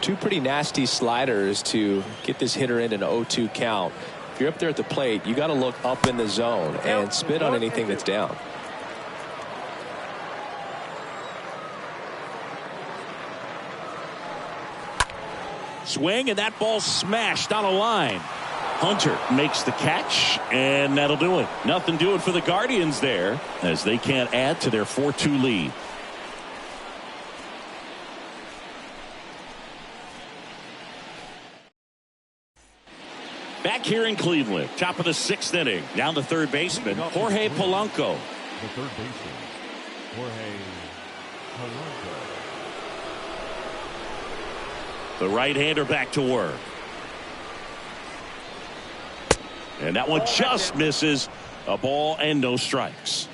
2 pretty nasty sliders to get this hitter in an 0-2 count. If you're up there at the plate, you got to look up in the zone and spit on anything that's down. Swing, and that ball smashed on a line. Hunter makes the catch, and that'll do it. Nothing doing for the Guardians there, as they can't add to their 4-2 lead. Back here in Cleveland, top of the 6th inning. Down to third baseman, Jorge Polanco. The third baseman, Jorge Alcala. The right-hander back to work. And that one just misses. A ball and no strikes.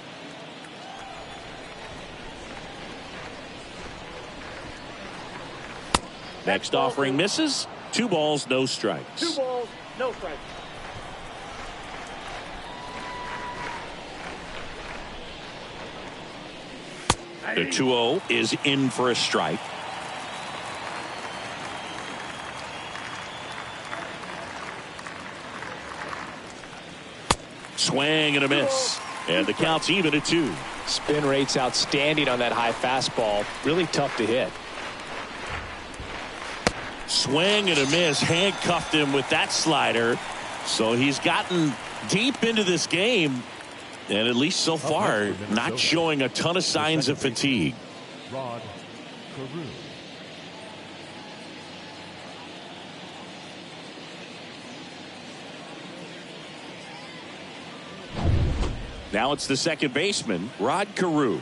Next offering misses. 2 balls, no strikes. 2 balls, no strikes. The 2-0 is in for a strike. Swing and a miss. And the count's even at 2. Spin rate's outstanding on that high fastball. Really tough to hit. Swing and a miss. Handcuffed him with that slider. So he's gotten deep into this game. And at least so far, not showing a ton of signs of fatigue. Rod Carew. Now it's the second baseman, Rod Carew.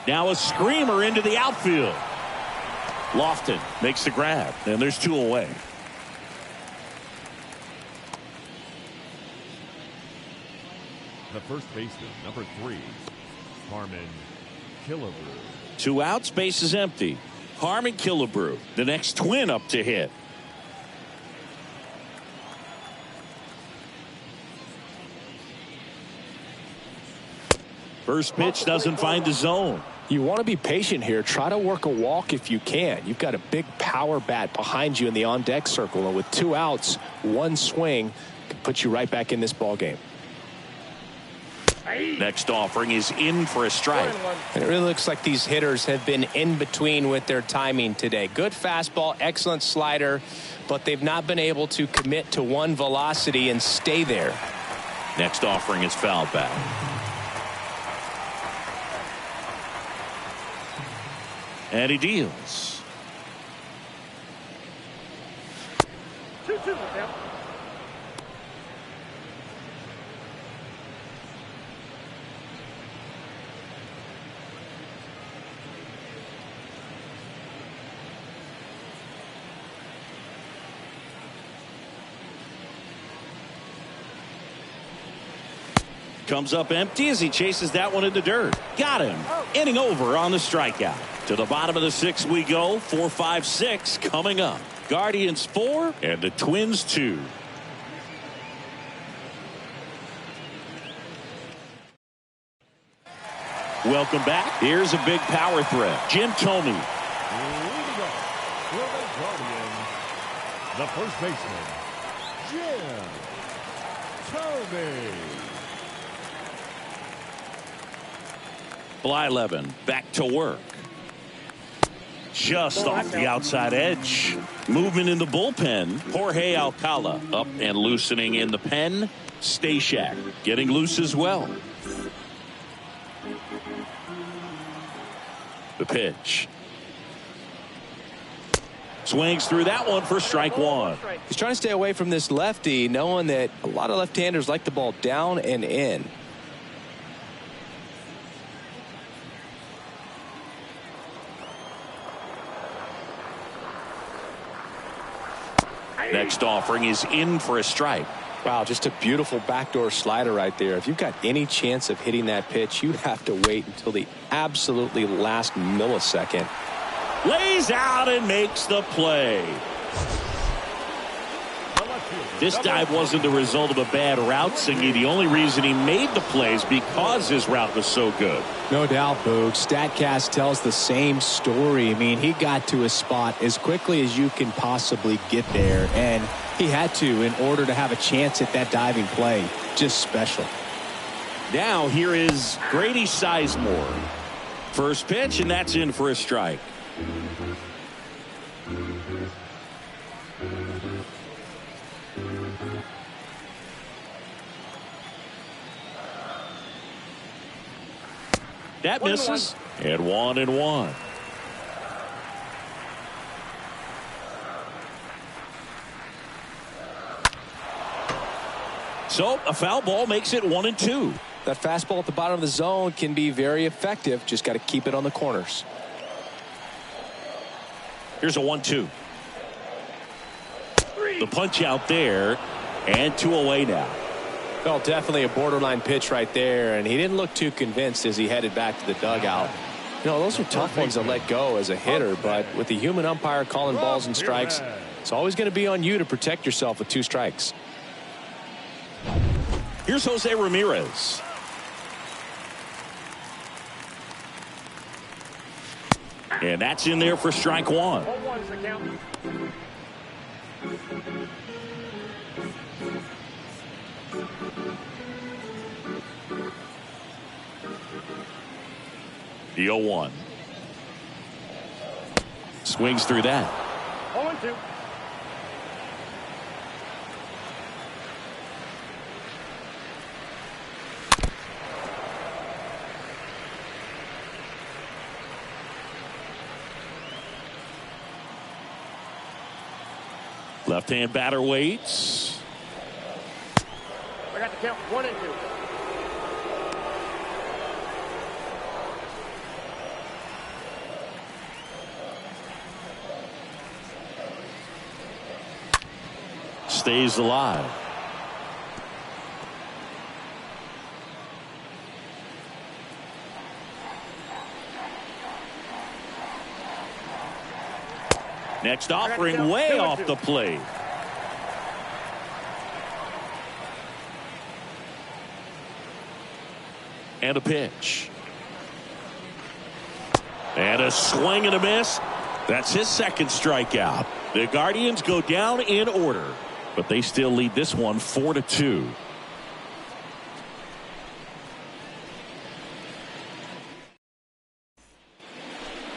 Now a screamer into the outfield. Lofton makes the grab, and there's 2 away. The first baseman, number 3, Harmon Killebrew. 2 outs, base is empty. Harmon Killebrew, the next twin up to hit. First pitch doesn't find the zone. You want to be patient here. Try to work a walk if you can. You've got a big power bat behind you in the on-deck circle, and with 2 outs, 1 swing can put you right back in this ball game. Next offering is in for a strike. And it really looks like these hitters have been in between with their timing today. Good fastball, excellent slider, but they've not been able to commit to one velocity and stay there. Next offering is fouled back. And he deals. 2-2 with them. Comes up empty as he chases that one in the dirt. Got him. Inning over on the strikeout. To the bottom of the sixth we go. 4-5-6 coming up. Guardians 4 and the Twins 2. Welcome back. Here's a big power threat. Jim Thome. Leading off for the Guardians, the first baseman, Jim Thome. Blyleven back to work. Just off the outside edge. Movement in the bullpen. Jorge Alcala up and loosening in the pen. Stashak getting loose as well. The pitch. Swings through that one for strike one. He's trying to stay away from this lefty, knowing that a lot of left-handers like the ball down and in. Next offering is in for a strike. Wow, just a beautiful backdoor slider right there. If you've got any chance of hitting that pitch, you have to wait until the absolutely last millisecond. Lays out and makes the play. This dive wasn't the result of a bad route, Singy. The only reason he made the play is because his route was so good. No doubt, Boog. StatCast tells the same story. I mean, he got to his spot as quickly as you can possibly get there, and he had to in order to have a chance at that diving play. Just special. Now here is Grady Sizemore. First pitch, and that's in for a strike. That misses. And 1-1. So a foul ball makes it 1-2. That fastball at the bottom of the zone can be very effective. Just got to keep it on the corners. Here's a 1-2. The punch out there, and 2 away now. Well, definitely a borderline pitch right there, and he didn't look too convinced as he headed back to the dugout. You know, those are tough ones to let go as a hitter, but with the human umpire calling balls and strikes, it's always going to be on you to protect yourself with 2 strikes. Here's Jose Ramirez. And that's in there for strike 1. 0-1's the count. The 0-1. Swings through that. 0-2. Left-hand batter waits. I got the count 1-2. Stays alive. Next offering way off the plate. And a pitch. And a swing and a miss. That's his second strikeout. The Guardians go down in order, but they still lead this one 4-2.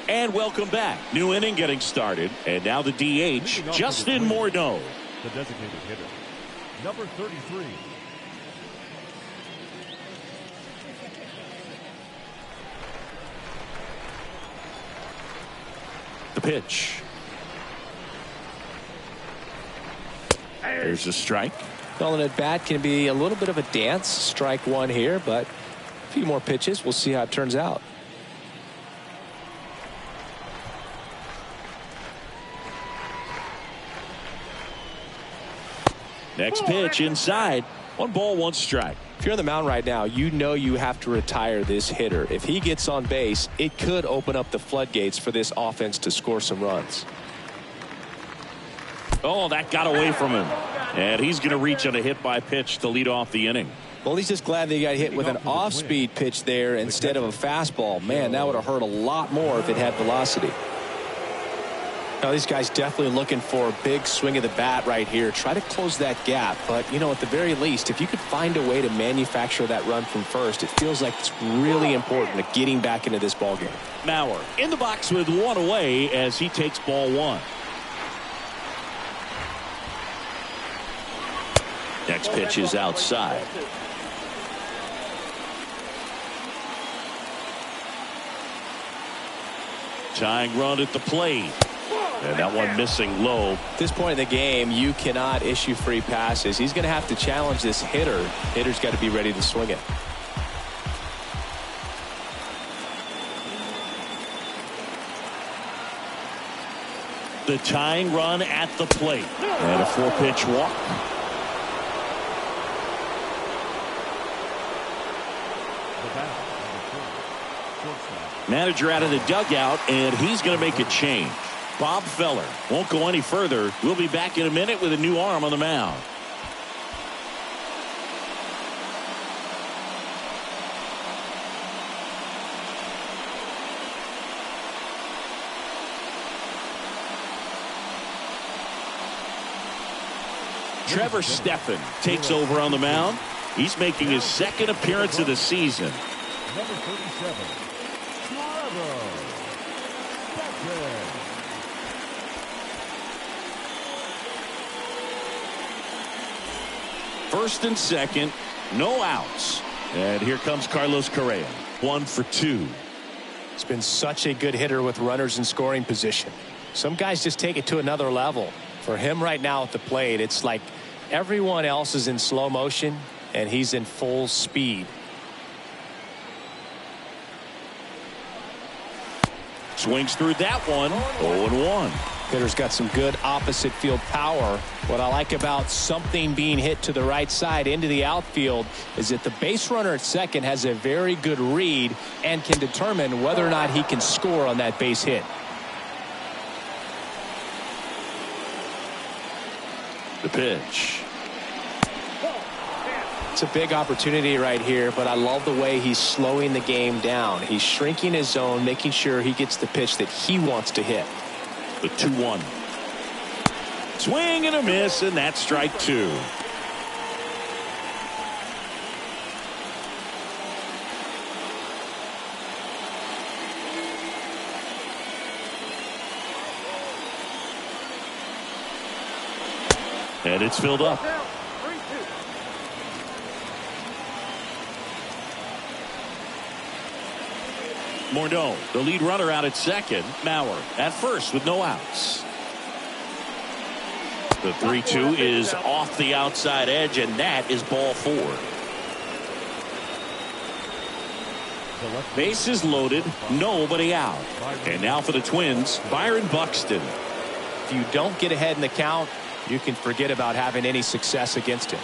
And welcome back. New inning getting started. And now the DH, Justin Morneau. The designated hitter, number 33. pitch. There's a strike. Calling at bat can be a little bit of a dance. Strike one here, but a few more pitches. We'll see how it turns out. Next pitch inside. 1 ball, 1 strike. If you're on the mound right now, you know you have to retire this hitter. If he gets on base, it could open up the floodgates for this offense to score some runs. Oh, that got away from him. And he's going to reach on a hit by pitch to lead off the inning. Well, he's just glad that he got hit with an off-speed pitch there instead of a fastball. Man, that would have hurt a lot more if it had velocity. Now, these guys definitely looking for a big swing of the bat right here. Try to close that gap. But, you know, at the very least, if you could find a way to manufacture that run from first, it feels like it's really important to getting back into this ballgame. Mauer in the box with 1 away as he takes ball 1. Next pitch is outside. Tying run at the plate. And that one missing low. At this point in the game, you cannot issue free passes. He's going to have to challenge this hitter. Hitter's got to be ready to swing it. The tying run at the plate. And a 4-pitch walk. Manager out of the dugout, and he's going to make a change. Bob Feller won't go any further. We'll be back in a minute with a new arm on the mound. Trevor Stephan takes over on the mound. He's making his 2nd appearance of the season. Number 37, Trevor Stephan. First and second, no outs. And here comes Carlos Correa. 1 for 2. It's been such a good hitter with runners in scoring position. Some guys just take it to another level. For him right now at the plate, it's like everyone else is in slow motion and he's in full speed. Swings through that one. 0-1. Hitter's got some good opposite field power. What I like about something being hit to the right side into the outfield is that the base runner at second has a very good read and can determine whether or not he can score on that base hit. The pitch. It's a big opportunity right here, but I love the way he's slowing the game down. He's shrinking his zone, making sure he gets the pitch that he wants to hit. The 2-1. Swing and a miss, and that's strike 2. And it's filled up. Morneau, the lead runner out at second. Mauer at first with no outs. The 3-2 is off the outside edge, and that is ball 4. Bases loaded, nobody out. And now for the Twins, Byron Buxton. If you don't get ahead in the count, you can forget about having any success against him.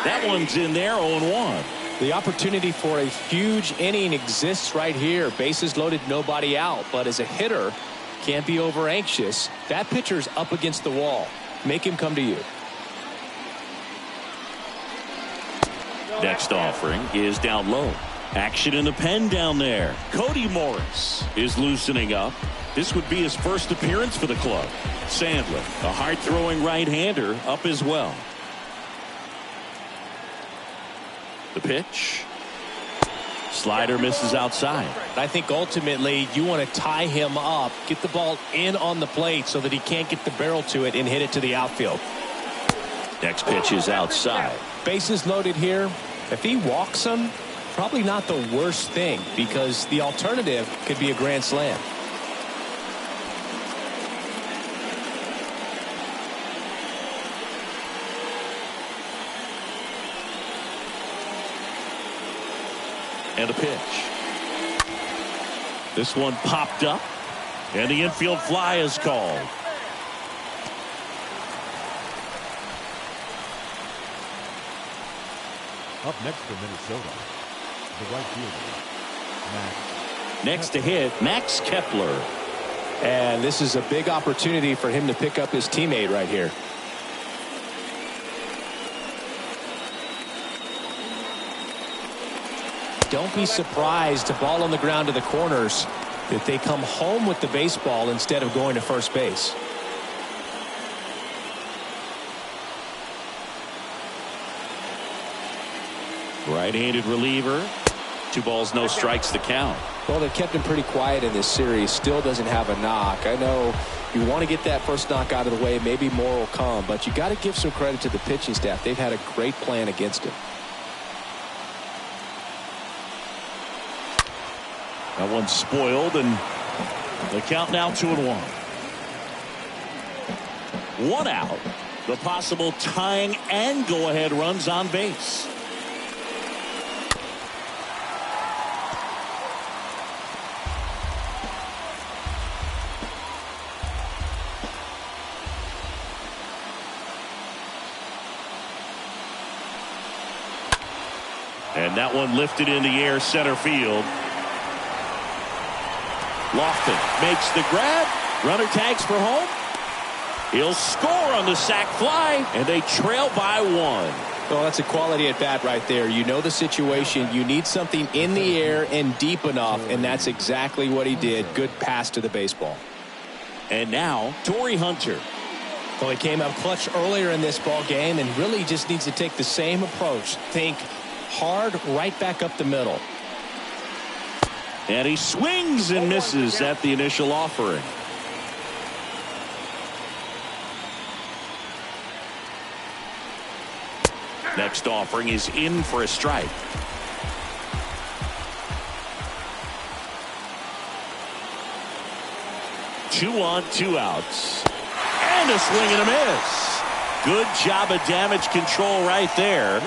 That one's in there, 0-1. The opportunity for a huge inning exists right here. Bases loaded, nobody out. But as a hitter, can't be over anxious. That pitcher's up against the wall. Make him come to you. Next offering is down low. Action in the pen down there. Cody Morris is loosening up. This would be his first appearance for the club. Sandler, a hard-throwing right-hander, up as well. The pitch. Slider misses outside. I think ultimately you want to tie him up, get the ball in on the plate so that he can't get the barrel to it and hit it to the outfield. Next pitch is outside. Bases loaded here. If he walks him, probably not the worst thing because the alternative could be a grand slam. And a pitch. This one popped up, and the infield fly is called. Up next for Minnesota, the right fielder, Max. Next to hit, Max Kepler. And this is a big opportunity for him to pick up his teammate right here. Don't be surprised to ball on the ground to the corners that they come home with the baseball instead of going to first base. Right-handed reliever. 2 balls, no strikes to count. Well, they've kept him pretty quiet in this series. Still doesn't have a knock. I know you want to get that first knock out of the way. Maybe more will come, but you got to give some credit to the pitching staff. They've had a great plan against him. That one's spoiled, and the count now 2-1. 1 out. The possible tying and go-ahead runs on base. And that one lifted in the air, center field. Lofton makes the grab. Runner tags for home. He'll score on the sac fly, and they trail by 1. Well, that's a quality at bat right there. You know the situation. You need something in the air and deep enough, and that's exactly what he did. Good pass to the baseball. And now, Torrey Hunter. Well, he came up clutch earlier in this ball game and really just needs to take the same approach. Think hard right back up the middle. And he swings and misses at the initial offering. Next offering is in for a strike. Two on, 2 outs. And a swing and a miss. Good job of damage control right there.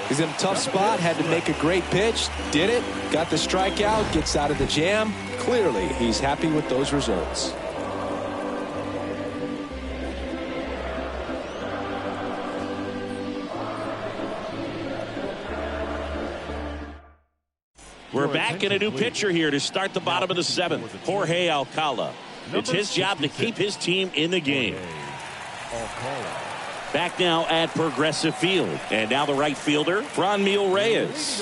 He's in a tough spot, had to make a great pitch, did it, got the strikeout, gets out of the jam. Clearly, he's happy with those results. We're back in a new pitcher here to start the bottom of the 7th. Jorge Alcala. It's his job to keep his team in the game. Back now at Progressive Field. And now the right fielder, Franmil Reyes.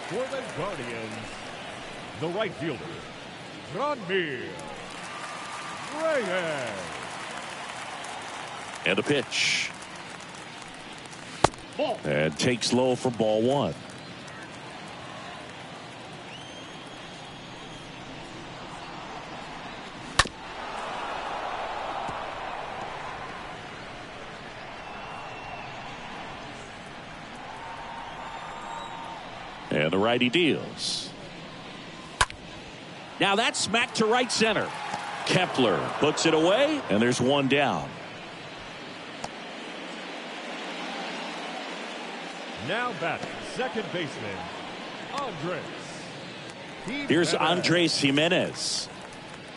For the Guardians, the right fielder, Franmil Reyes. And a pitch. And takes low for ball 1. And the righty deals. Now that's smacked to right center. Kepler puts it away, and there's 1 down. Now batting, second baseman, Andres. Here's Andres Jimenez.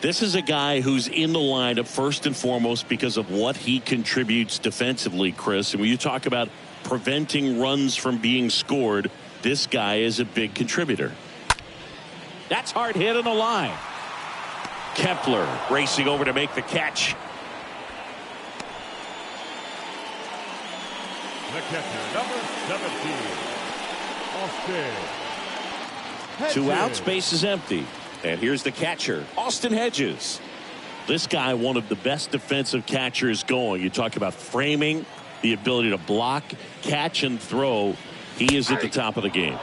This is a guy who's in the lineup first and foremost because of what he contributes defensively, Chris. And when you talk about preventing runs from being scored, this guy is a big contributor. That's hard hit on the line. Kepler racing over to make the catch. The catcher, number 17, Austin. 2 outs, base is empty. And here's the catcher, Austin Hedges. This guy, one of the best defensive catchers going. You talk about framing, the ability to block, catch, and throw. He is at the top of the game.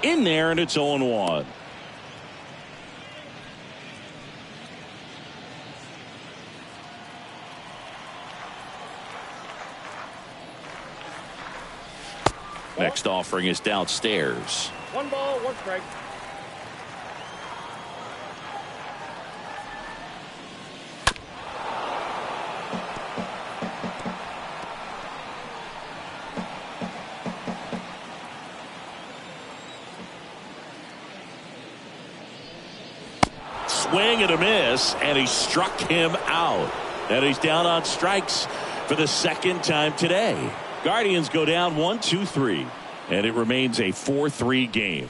In there, and it's 0-1. Next offering is downstairs. 1 ball, 1 strike. swing and a miss, and he struck him out. And he's down on strikes for the second time today. Guardians go down 1-2-3, and it remains a 4-3 game.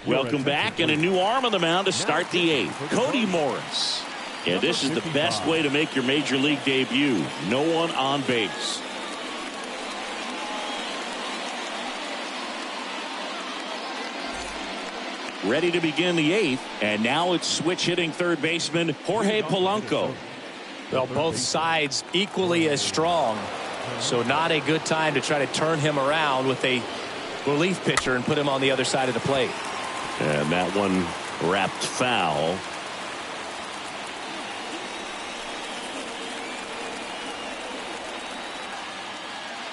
Welcome back, and a new arm on the mound to start the eighth. Cody Morris. And this is the best way to make your major league debut. No one on base. Ready to begin the eighth, and now it's switch hitting third baseman Jorge Polanco. Well, both sides equally as strong, so not a good time to try to turn him around with a relief pitcher and put him on the other side of the plate. And that one wrapped foul.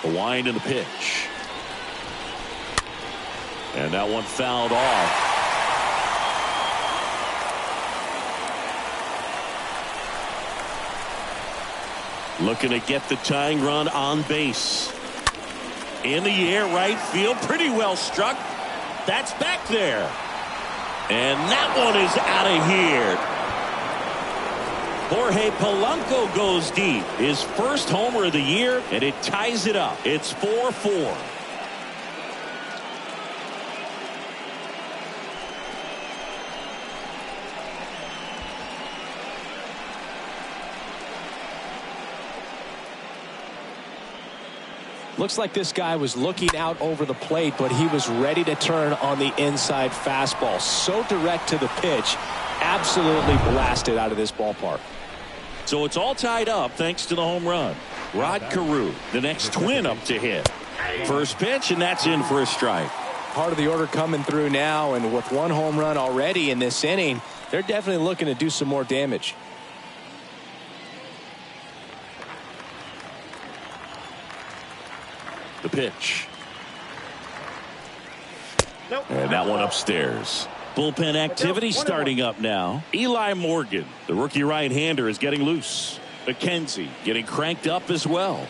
The wind and the pitch. And that one fouled off. Looking to get the tying run on base. In the air, right field. Pretty well struck. That's back there. And that one is out of here. Jorge Polanco goes deep. His first homer of the year, and it ties it up. It's 4-4. Looks like this guy was looking out over the plate, but he was ready to turn on the inside fastball. So direct to the pitch. Absolutely blasted out of this ballpark. So it's all tied up thanks to the home run. Rod Carew, the next twin up to hit. First pitch, and that's in for a strike. Part of the order coming through now, and with one home run already in this inning, they're definitely looking to do some more damage. The pitch. And that one upstairs. Bullpen activity starting up now. Eli Morgan, the rookie right-hander, is getting loose. McKenzie getting cranked up as well.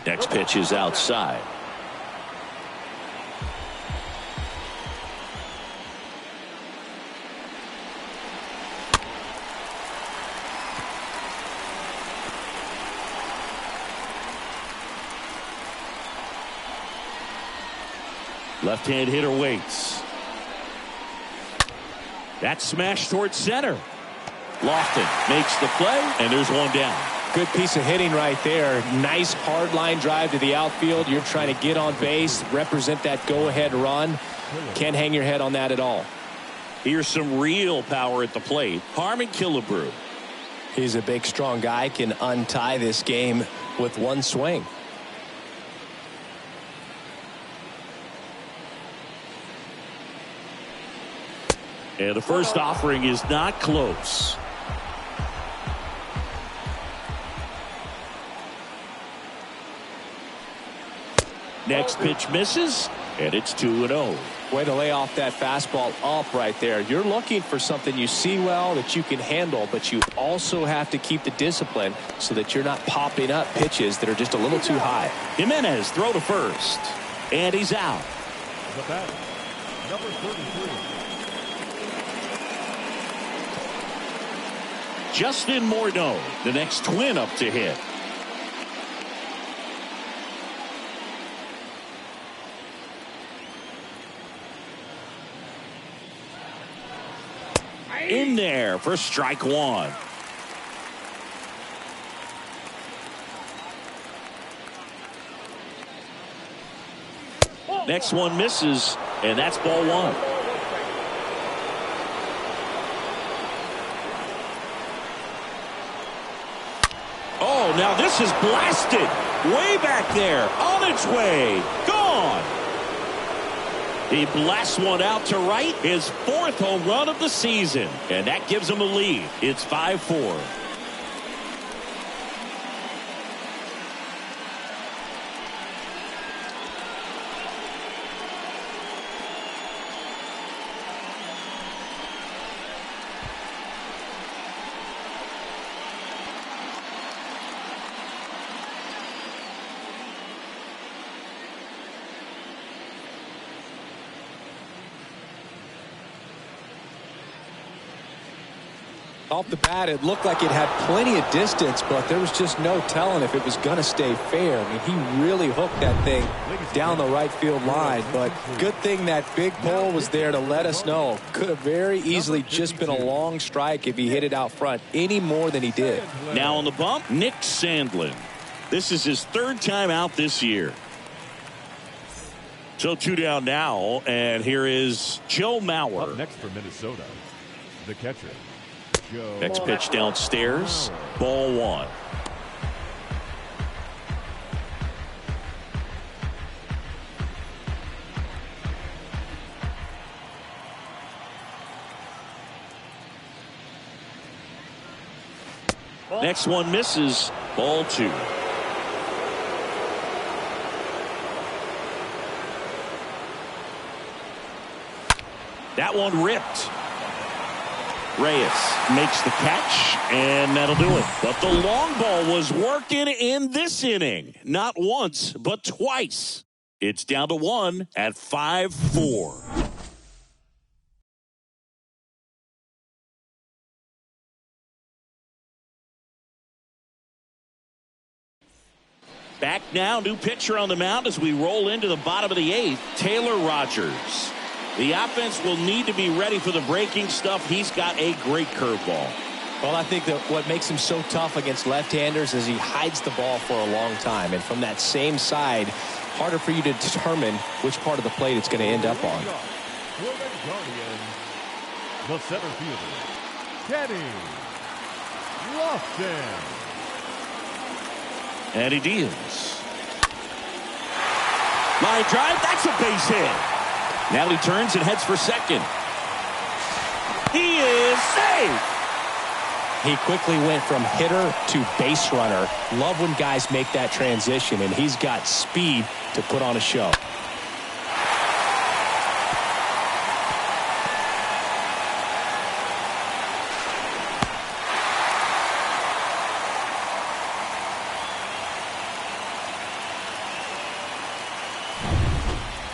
Next pitch is outside. Left-hand hitter waits. That's smashed towards center. Lofton makes the play, and there's one down. Good piece of hitting right there. Nice hard line drive to the outfield. You're trying to get on base, represent that go-ahead run. Can't hang your head on that at all. Here's some real power at the plate. Harmon Killebrew. He's a big, strong guy. Can untie this game with one swing. And the first offering is not close. Next pitch misses, and it's 2-0. Way to lay off that fastball up right there. You're looking for something you see well that you can handle, but you also have to keep the discipline so that you're not popping up pitches that are just a little too high. Jimenez throw to first, and he's out. The bat, number 33. Justin Morneau, the next twin up to hit. In there for strike one. Next one misses, and that's ball one. Oh, now this is blasted. Way back there. On its way. Gone. He blasts one out to right. His fourth home run of the season. And that gives him a lead. It's 5-4. Off the bat, it looked like it had plenty of distance, but there was just no telling if it was going to stay fair. I mean, he really hooked that thing down the right field line, but good thing that big pole was there to let us know. Could have very easily just been a long strike if he hit it out front any more than he did. Now on the bump, Nick Sandlin. This is his third time out this year. So 2 down now, and here is Joe Mauer. Up next for Minnesota, the catcher. Next pitch downstairs, ball 1. Next one misses, ball 2. That one ripped. Reyes makes the catch, and that'll do it. But the long ball was working in this inning. Not once, but twice. It's down to 1 at 5-4. Back now, new pitcher on the mound as we roll into the bottom of the 8th, Taylor Rogers. The offense will need to be ready for the breaking stuff. He's got a great curveball. Well, I think that what makes him so tough against left-handers is he hides the ball for a long time. And from that same side, harder for you to determine which part of the plate it's going to end up on. For the Guardians, the center fielder, Kenny Lofton. And he deals. Line drive, that's a base hit. Now he turns and heads for second. He is safe. He quickly went from hitter to base runner. Love when guys make that transition, and he's got speed to put on a show.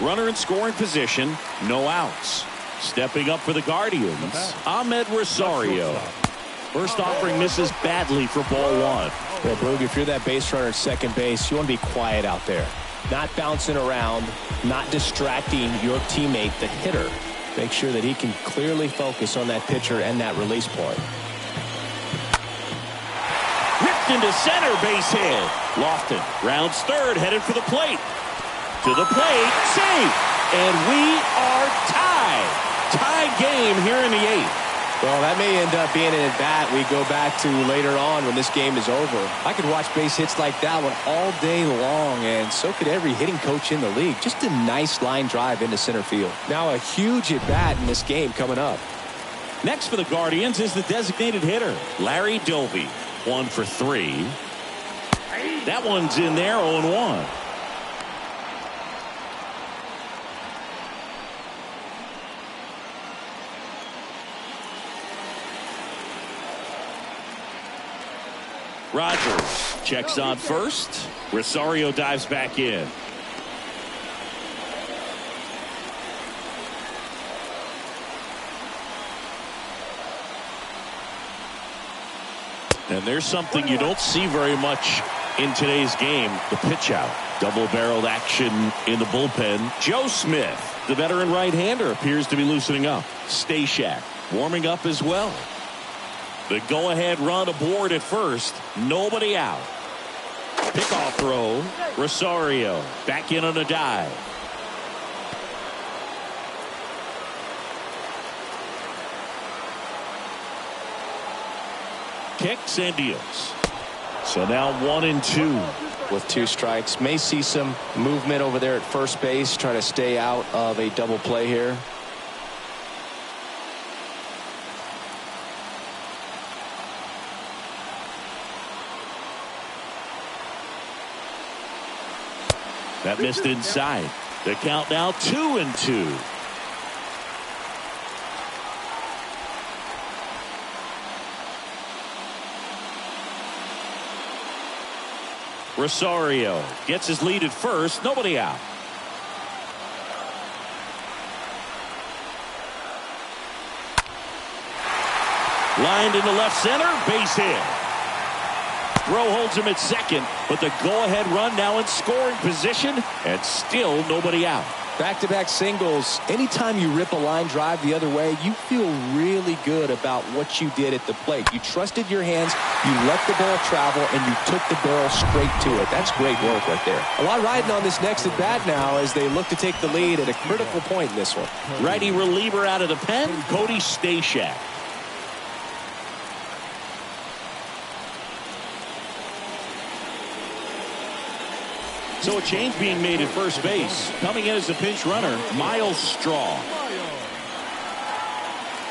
Runner in scoring position, no outs. Stepping up for the Guardians, Ahmed Rosario. First offering misses badly for ball 1. Well, Boog, if you're that base runner at second base, you want to be quiet out there. Not bouncing around, not distracting your teammate, the hitter. Make sure that he can clearly focus on that pitcher and that release point. Ripped into center, base hit. Lofton rounds third, headed for the plate. To the plate, safe. And we are tied. Tie game here in the 8th. Well, that may end up being an at-bat we go back to later on when this game is over. I could watch base hits like that one all day long, and so could every hitting coach in the league. Just a nice line drive into center field. Now a huge at-bat in this game coming up. Next for the Guardians is the designated hitter, Larry Doby. 1 for 3. That one's in there, 0-1. Rogers checks on first. Rosario dives back in. And there's something you don't see very much in today's game, the pitch out. Double-barreled action in the bullpen. Joe Smith, the veteran right-hander, appears to be loosening up. Stashak warming up as well. The go-ahead run aboard at first. Nobody out. Pickoff throw. Rosario back in on a dive. Kicks and deals. So now 1-2. With 2 strikes. May see some movement over there at first base. Try to stay out of a double play here. That missed inside. The count now 2-2. Rosario gets his lead at first. Nobody out. Lined into left center, base hit. Throw holds him at second, but the go-ahead run now in scoring position, and still nobody out. Back-to-back singles. Anytime you rip a line drive the other way, you feel really good about what you did at the plate. You trusted your hands, you let the ball travel, and you took the barrel straight to it. That's great work right there. A lot riding on this next at-bat now as they look to take the lead at a critical point in this one. Righty reliever out of the pen, Cody Stashak. So a change being made at first base. Coming in as the pinch runner, Miles Straw.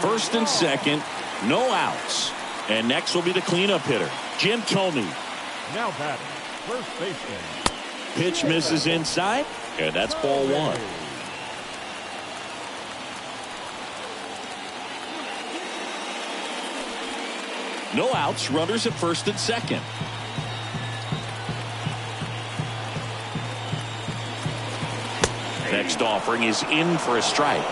First and second, no outs. And next will be the cleanup hitter, Jim Thome. Now batting, first baseman. Pitch misses inside, and that's ball one. No outs, runners at first and second. Next offering is in for a strike.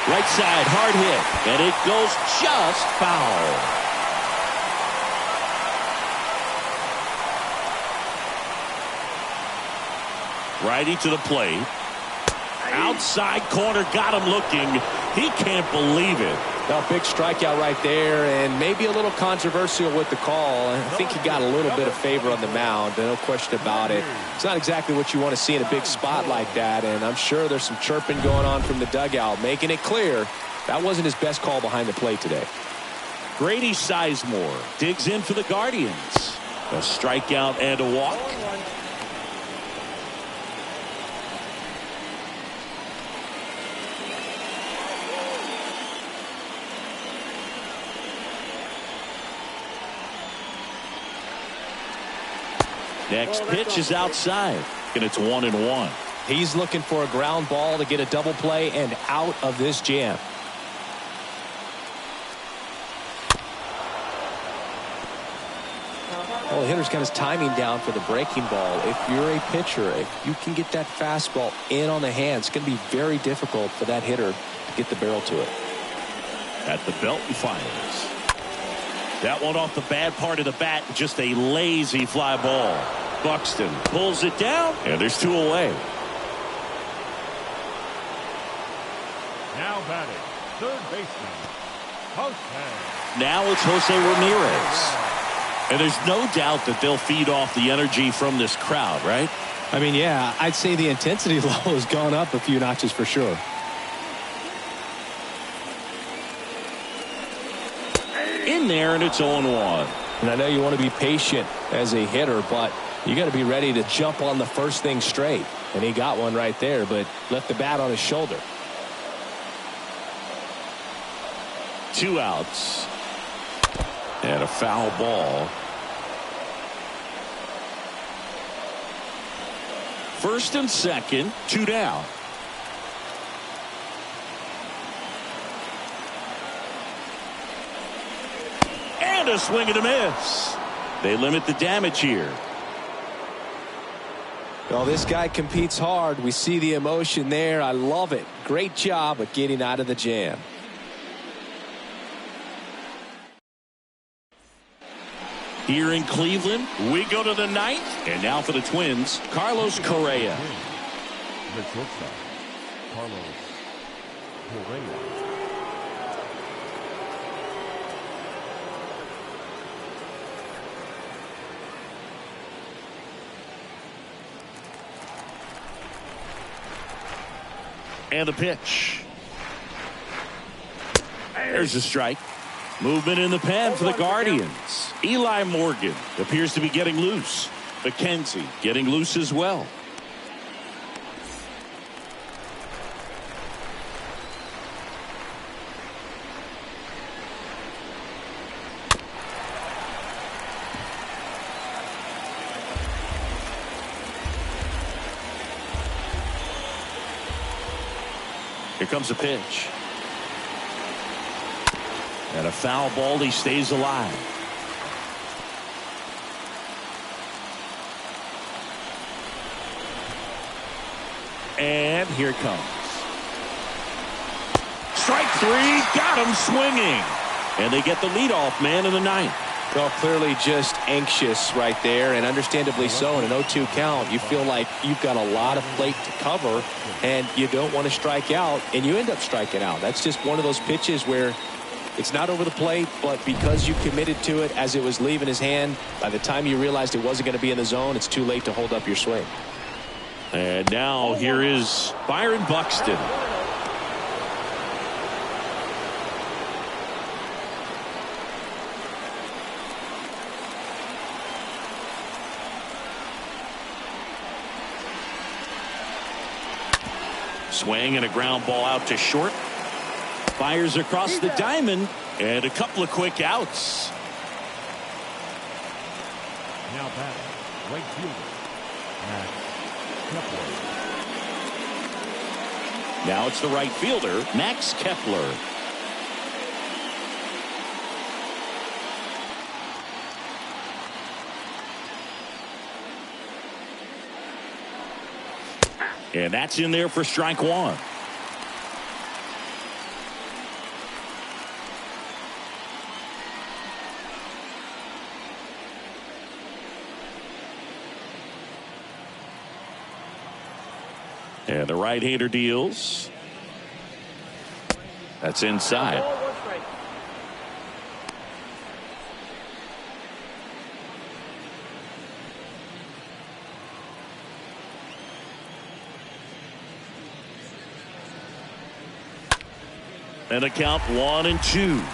Right side, hard hit, and it goes just foul. Righty to the plate. Outside corner, got him looking. He can't believe it. A big strikeout right there, and maybe a little controversial with the call. I think he got a little bit of favor on the mound, no question about it. It's not exactly what you want to see in a big spot like that, and I'm sure there's some chirping going on from the dugout, making it clear that wasn't his best call behind the plate today. Grady Sizemore digs in for the Guardians. A strikeout and a walk. Next pitch is outside, and it's 1-1. He's looking for a ground ball to get a double play and out of this jam. Well, the hitter's got his timing down for the breaking ball. If you're a pitcher, if you can get that fastball in on the hand, it's going to be very difficult for that hitter to get the barrel to it. At the belt and fires. That one off the bad part of the bat, just a lazy fly ball. Buxton pulls it down, and there's two away. Now batting, third baseman, Jose. Now it's Jose Ramirez. And there's no doubt that they'll feed off the energy from this crowd, right? I mean, yeah, I'd say the intensity level has gone up a few notches for sure. In there, and it's 0-1. And I know you want to be patient as a hitter, but you got to be ready to jump on the first thing straight. And he got one right there, but left the bat on his shoulder. 2 outs. And a foul ball. First and second, 2 down. And a swing and a miss. They limit the damage here. Well, this guy competes hard. We see the emotion there. I love it. Great job of getting out of the jam. Here in Cleveland, we go to the 9th. And now for the Twins, Carlos Correa. The shortstop, Carlos Correa. And the pitch. There's a strike. Movement in the pen for the Guardians. Eli Morgan appears to be getting loose. McKenzie getting loose as well. Here comes a pitch. And a foul ball. He stays alive. And here it comes. Strike three, got him swinging. And they get the leadoff man in the ninth. Well, clearly just anxious right there, and understandably so. In an 0-2 count, you feel like you've got a lot of plate to cover, and you don't want to strike out, and you end up striking out. That's just one of those pitches where it's not over the plate, but because you committed to it as it was leaving his hand, by the time you realized it wasn't going to be in the zone, it's too late to hold up your swing. And now here is Byron Buxton. Swing and a ground ball out to short. Fires across the diamond, and a couple of quick outs. Now batting, right fielder, Max Kepler. Now it's the right fielder, Max Kepler. And that's in there for strike one. And the right-hander deals. That's inside. And a count 1-2.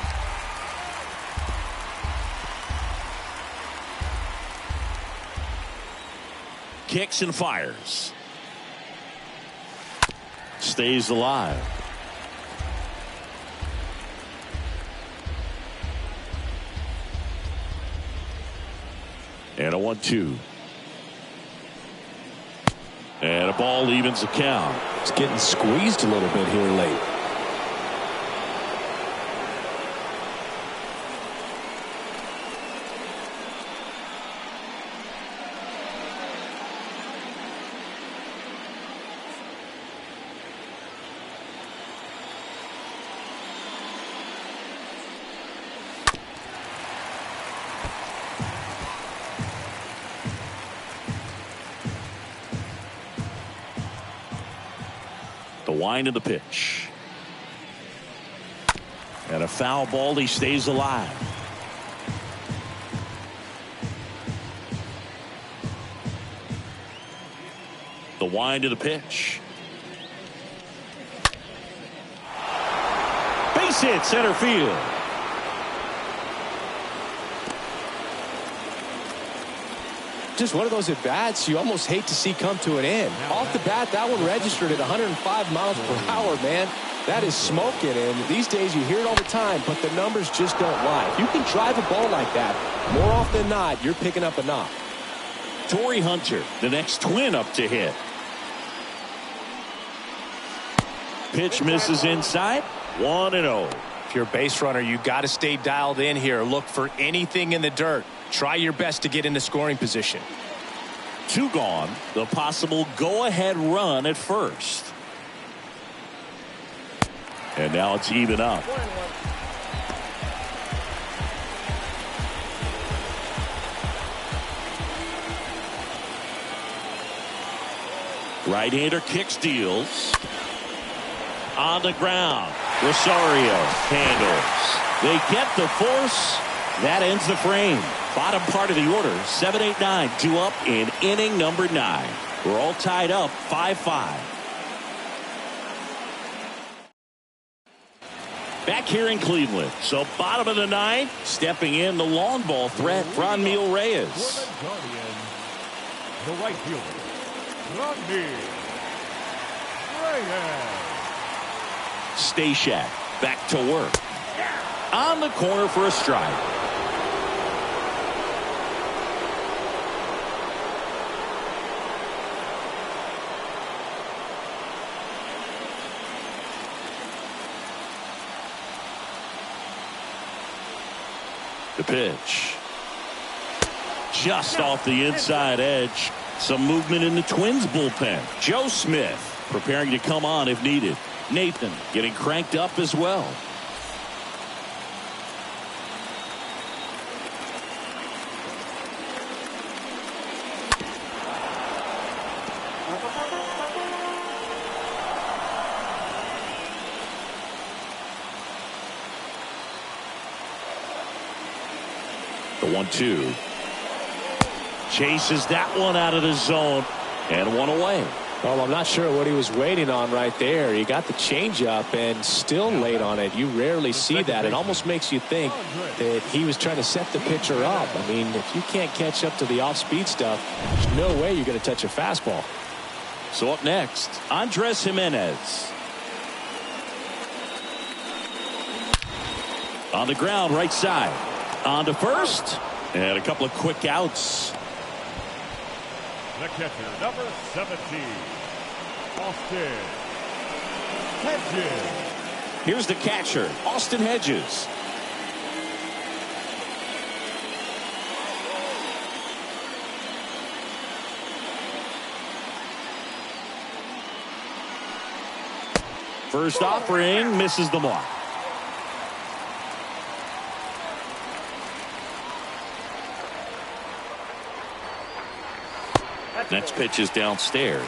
Kicks and fires. Stays alive. And a 1-2. And a ball evens the count. It's getting squeezed a little bit here late. The wind of the pitch. And a foul ball. He stays alive. The wind of the pitch. Base hit center field. Just one of those at-bats you almost hate to see come to an end. Off the bat, that one registered at 105 miles per hour, man. That is smoking, and these days you hear it all the time, but the numbers just don't lie. If you can drive a ball like that, more often than not, you're picking up a knock. Torrey Hunter, the next Twin up to hit. Pitch misses inside. 1-0. If you're a base runner, you got to stay dialed in here. Look for anything in the dirt. Try your best to get into scoring position. 2 gone. The possible go-ahead run at first. And now it's even up. Right-hander kicks, deals. On the ground. Rosario handles. They get the force. That ends the frame. Bottom part of the order, 7-8-9, 2 up in inning number 9. We're all tied up, 5-5. Back here in Cleveland, so bottom of the 9th, stepping in the long ball threat, Franmil Reyes. For the Guardians, the right fielder, Franmil Reyes. Stashak back to work. On the corner for a strike. The pitch. Just off the inside edge. Some movement in the Twins bullpen. Joe Smith. preparing to come on if needed. Nathan getting cranked up as well. The 1-2. Chases that one out of the zone and one away. Well, I'm not sure what he was waiting on right there. He got the changeup and still late on it. You rarely see that. It almost makes you think that he was trying to set the pitcher up. I mean, if you can't catch up to the off-speed stuff, there's no way you're going to touch a fastball. So up next, Andres Jimenez. On the ground, right side. On to first. And a couple of quick outs. The catcher, number 17, Austin Hedges. Here's the catcher, Austin Hedges. First offering misses the mark. Next pitch is downstairs.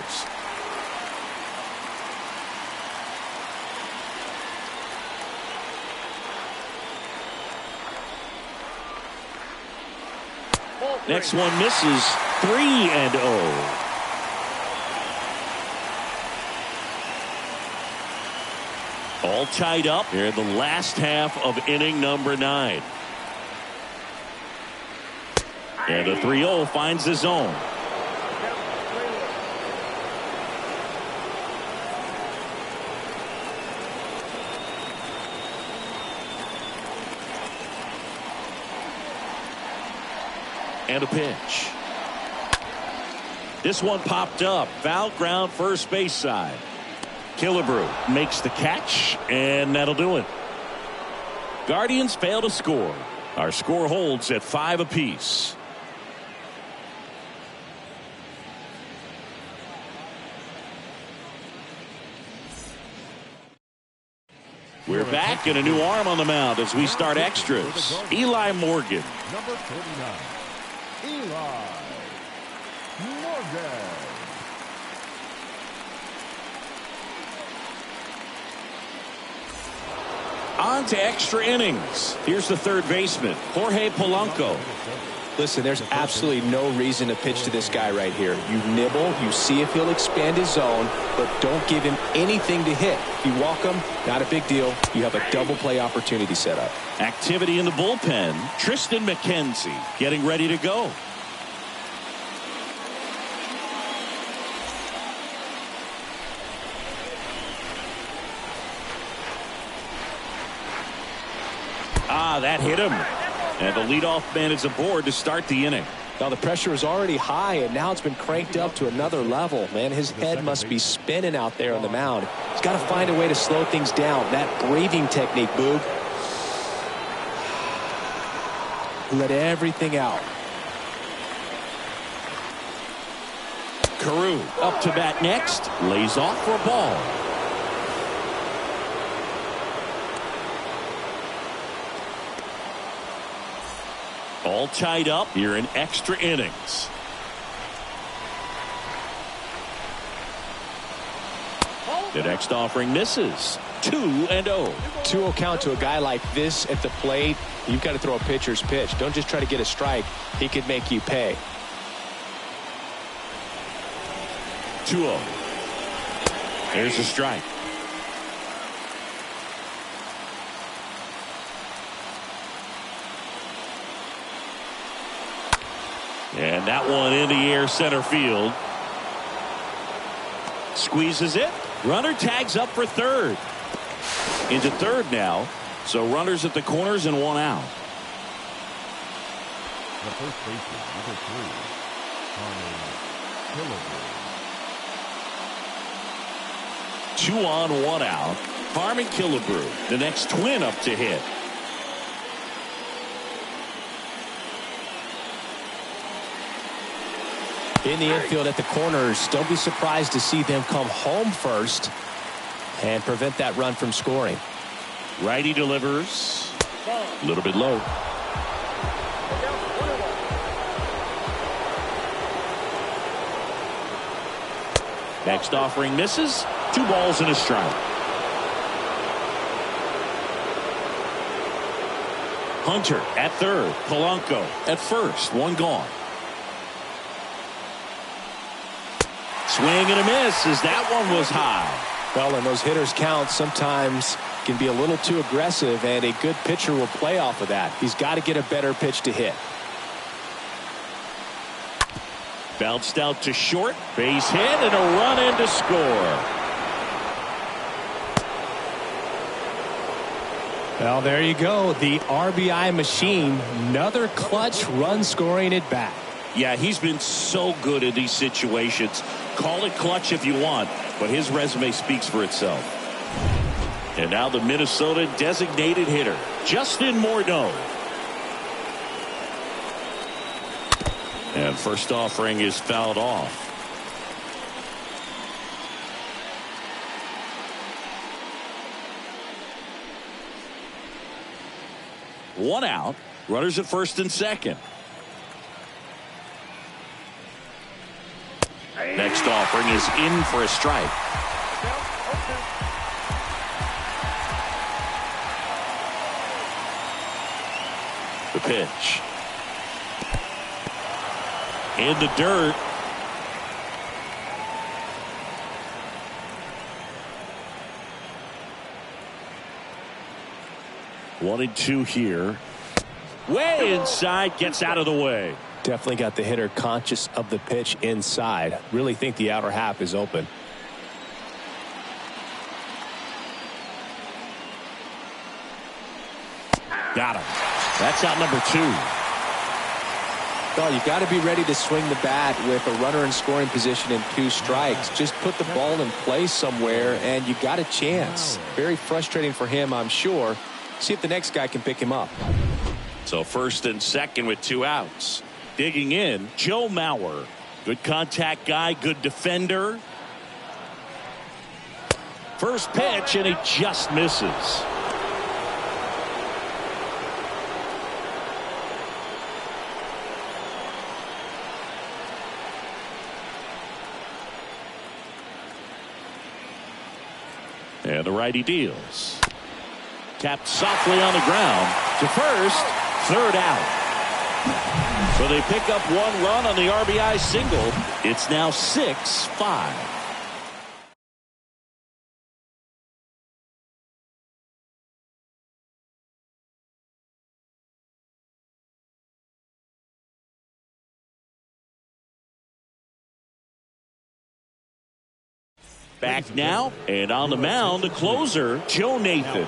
Next one misses. 3-0. All tied up here in the last half of inning number 9. And a 3-0 finds the zone. And a pitch. This one popped up. Foul ground, first base side. Killebrew makes the catch, and that'll do it. Guardians fail to score. Our score holds at 5 apiece. We're back and a new arm on the mound as we start extras. Eli Morgan. Number 49, Eli Morgan. On to extra innings. Here's the third baseman, Jorge Polanco. Listen, there's absolutely no reason to pitch to this guy right here. You nibble, you see if he'll expand his zone, but don't give him anything to hit. If you walk him, not a big deal. You have a double play opportunity set up. Activity in the bullpen. Tristan McKenzie getting ready to go. That hit him. And the leadoff man is aboard to start the inning. Now the pressure is already high, and now it's been cranked up to another level. Man, his head must be spinning out there on the mound. He's got to find a way to slow things down. That breathing technique, Boog. Let everything out. Carew up to bat next. Lays off for a ball. All tied up here in extra innings. The next offering misses. 2-0. 2-0 count to a guy like this at the plate. You've got to throw a pitcher's pitch. Don't just try to get a strike. He could make you pay. 2-0. There's a strike. And that one in the air center field. Squeezes it. Runner tags up for third. Into third now. So runners at the corners and one out. The first baseman, number 3, 2 on, 1 out. Harmon Killebrew, the next twin up to hit. In the infield at the corners, don't be surprised to see them come home first and prevent that run from scoring. Righty delivers. A little bit low. Next offering misses. 2 balls and a strike. Hunter at third. Polanco at first. 1 gone. Swing and a miss as that one was high. Well, and those hitters count sometimes can be a little too aggressive, and a good pitcher will play off of that. He's got to get a better pitch to hit. Bounced out to short. Base hit and a run in to score. Well, there you go. The RBI machine. Another clutch run scoring at bat. Yeah, he's been so good in these situations. Call it clutch if you want, but his resume speaks for itself. And now the Minnesota designated hitter, Justin Morneau. And first offering is fouled off. One out. Runners at first and second. Next offering is in for a strike. The pitch. In the dirt. One and two here. Way inside, gets out of the way. Definitely got the hitter conscious of the pitch inside. Really think the outer half is open. Got him. That's out number 2. Well, you got to be ready to swing the bat with a runner in scoring position and 2 strikes. Just put the ball in play somewhere and you got a chance. Very frustrating for him, I'm sure. See if the next guy can pick him up. So first and second with 2 outs. Digging in, Joe Mauer. Good contact guy, good defender. First pitch, and he just misses. And the righty deals. Tapped softly on the ground to first, third out. So they pick up 1 run on the RBI single. It's now 6-5. Back now, and on the mound, the closer, Joe Nathan,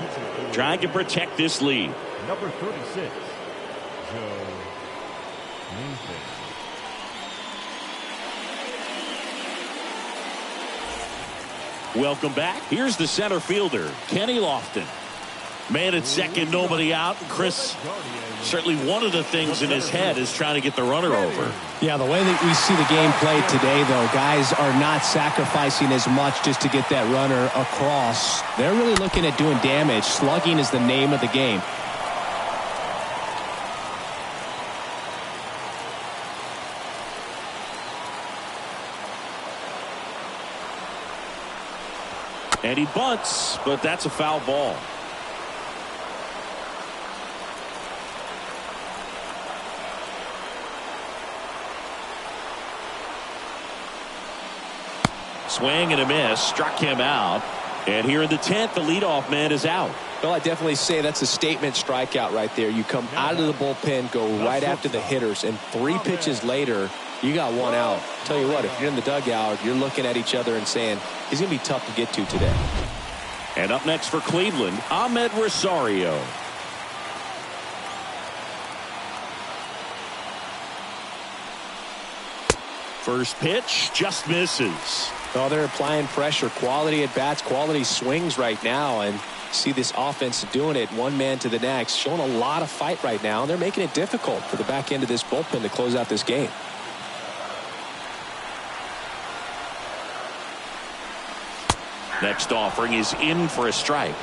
trying to protect this lead. Number 36, Joe Nathan. Welcome back. Here's the center fielder, Kenny Lofton. Man at second, nobody out. Chris, certainly one of the things in his head is trying to get the runner over. Yeah, the way that we see the game played today, though, guys are not sacrificing as much just to get that runner across. They're really looking at doing damage. Slugging is the name of the game. And he bunts, but that's a foul ball. Swing and a miss, struck him out. And here in the 10th, the leadoff man is out. Well, I definitely say that's a statement strikeout right there. You come out of the bullpen, go right after the hitters, and 3 pitches later, you got 1 out. Tell you what, if you're in the dugout, you're looking at each other and saying, he's going to be tough to get to today. And up next for Cleveland, Ahmed Rosario. First pitch just misses. Well, they're applying pressure, quality at bats, quality swings right now, and see this offense doing it one man to the next, showing a lot of fight right now, and they're making it difficult for the back end of this bullpen to close out this game. Next offering is in for a strike.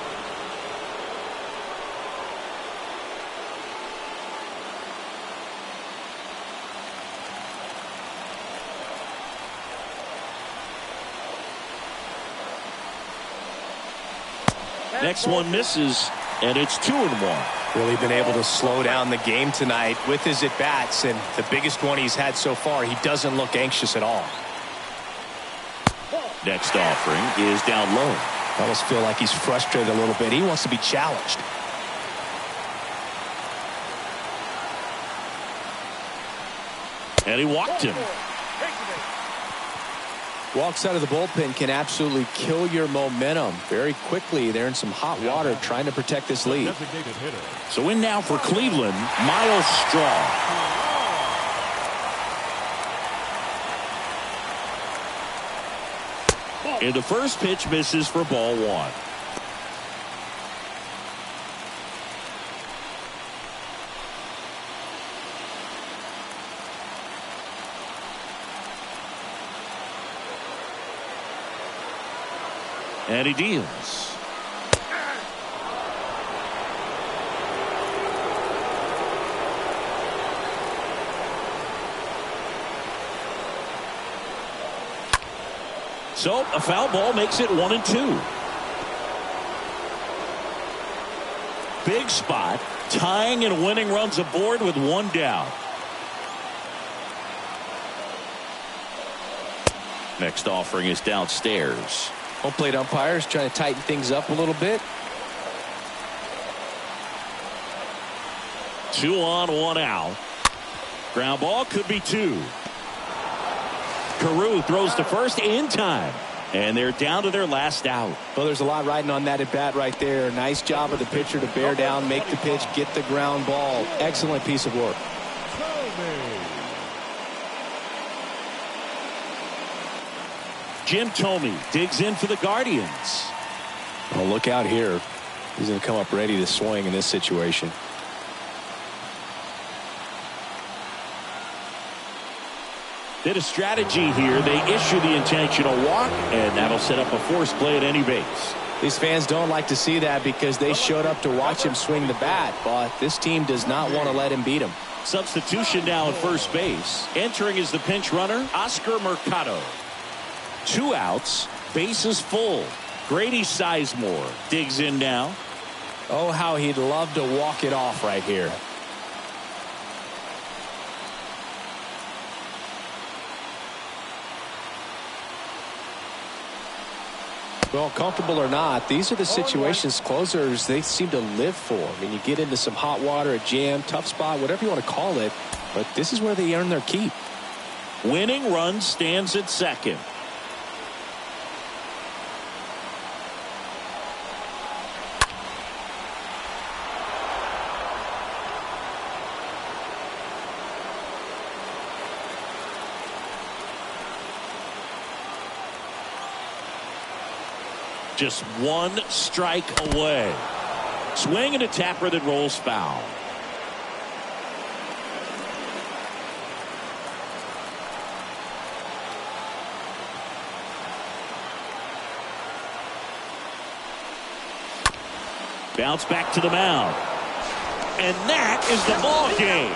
Next one misses, and it's 2-1. Really been able to slow down the game tonight with his at-bats, and the biggest one he's had so far, he doesn't look anxious at all. Next offering is down low. I almost feel like he's frustrated a little bit. He wants to be challenged. And he walked him. Walks out of the bullpen can absolutely kill your momentum very quickly. They're in some hot water trying to protect this lead. So in now for Cleveland, Miles Straw. And the first pitch misses for ball one. And he deals. So a foul ball makes it 1-2. Big spot, tying and winning runs aboard with one down. Next offering is downstairs. Home plate umpires trying to tighten things up a little bit. 2 on, 1 out. Ground ball could be 2. Carew throws to first in time, and they're down to their last out. Well, there's a lot riding on that at bat right there. Nice job of the pitcher to bear down, make the pitch, get the ground ball. Excellent piece of work. Jim Thome digs in for the Guardians. Oh, look out here. He's going to come up ready to swing in this situation. Bit of strategy here. They issue the intentional walk, and that'll set up a force play at any base. These fans don't like to see that because they showed up to watch him swing the bat, but this team does not want to let him beat him. Substitution now at first base. Entering is the pinch runner, Oscar Mercado. 2 outs, bases full. Grady Sizemore digs in now. Oh, how he'd love to walk it off right here. Well, comfortable or not, these are the situations closers they seem to live for. I mean, you get into some hot water, a jam, tough spot, whatever you want to call it, but this is where they earn their keep. Winning run stands at second. Just 1 strike away. Swing and a tapper that rolls foul. Bounce back to the mound. And that is the ball game.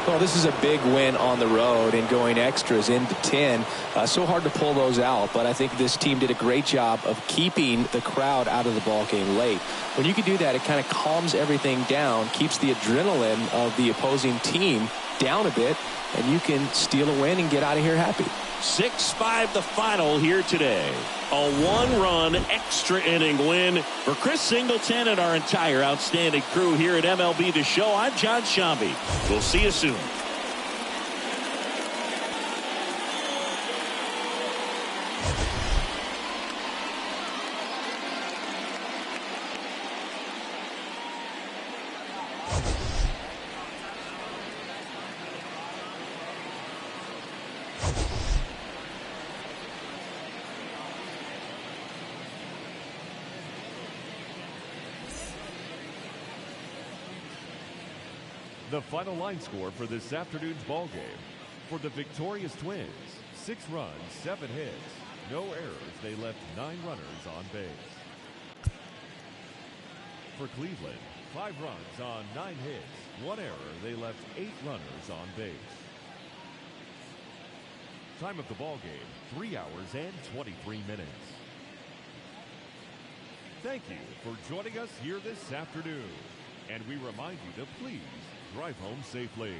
Well, this is a big win on the road and going extras into 10. So hard to pull those out, but I think this team did a great job of keeping the crowd out of the ball game late. When you can do that, it kind of calms everything down, keeps the adrenaline of the opposing team down a bit, and you can steal a win and get out of here happy. 6-5 the final here today. A 1-run extra inning win for Chris Singleton and our entire outstanding crew here at MLB The Show. I'm John Shambi. We'll see you soon. The final line score for this afternoon's ball game. For the victorious Twins, 6 runs, 7 hits. no errors. They left 9 runners on base. For Cleveland, 5 runs on 9 hits, 1 error. They left 8 runners on base. Time of the ball game, 3 hours and 23 minutes. Thank you for joining us here this afternoon. And we remind you to please drive home safely.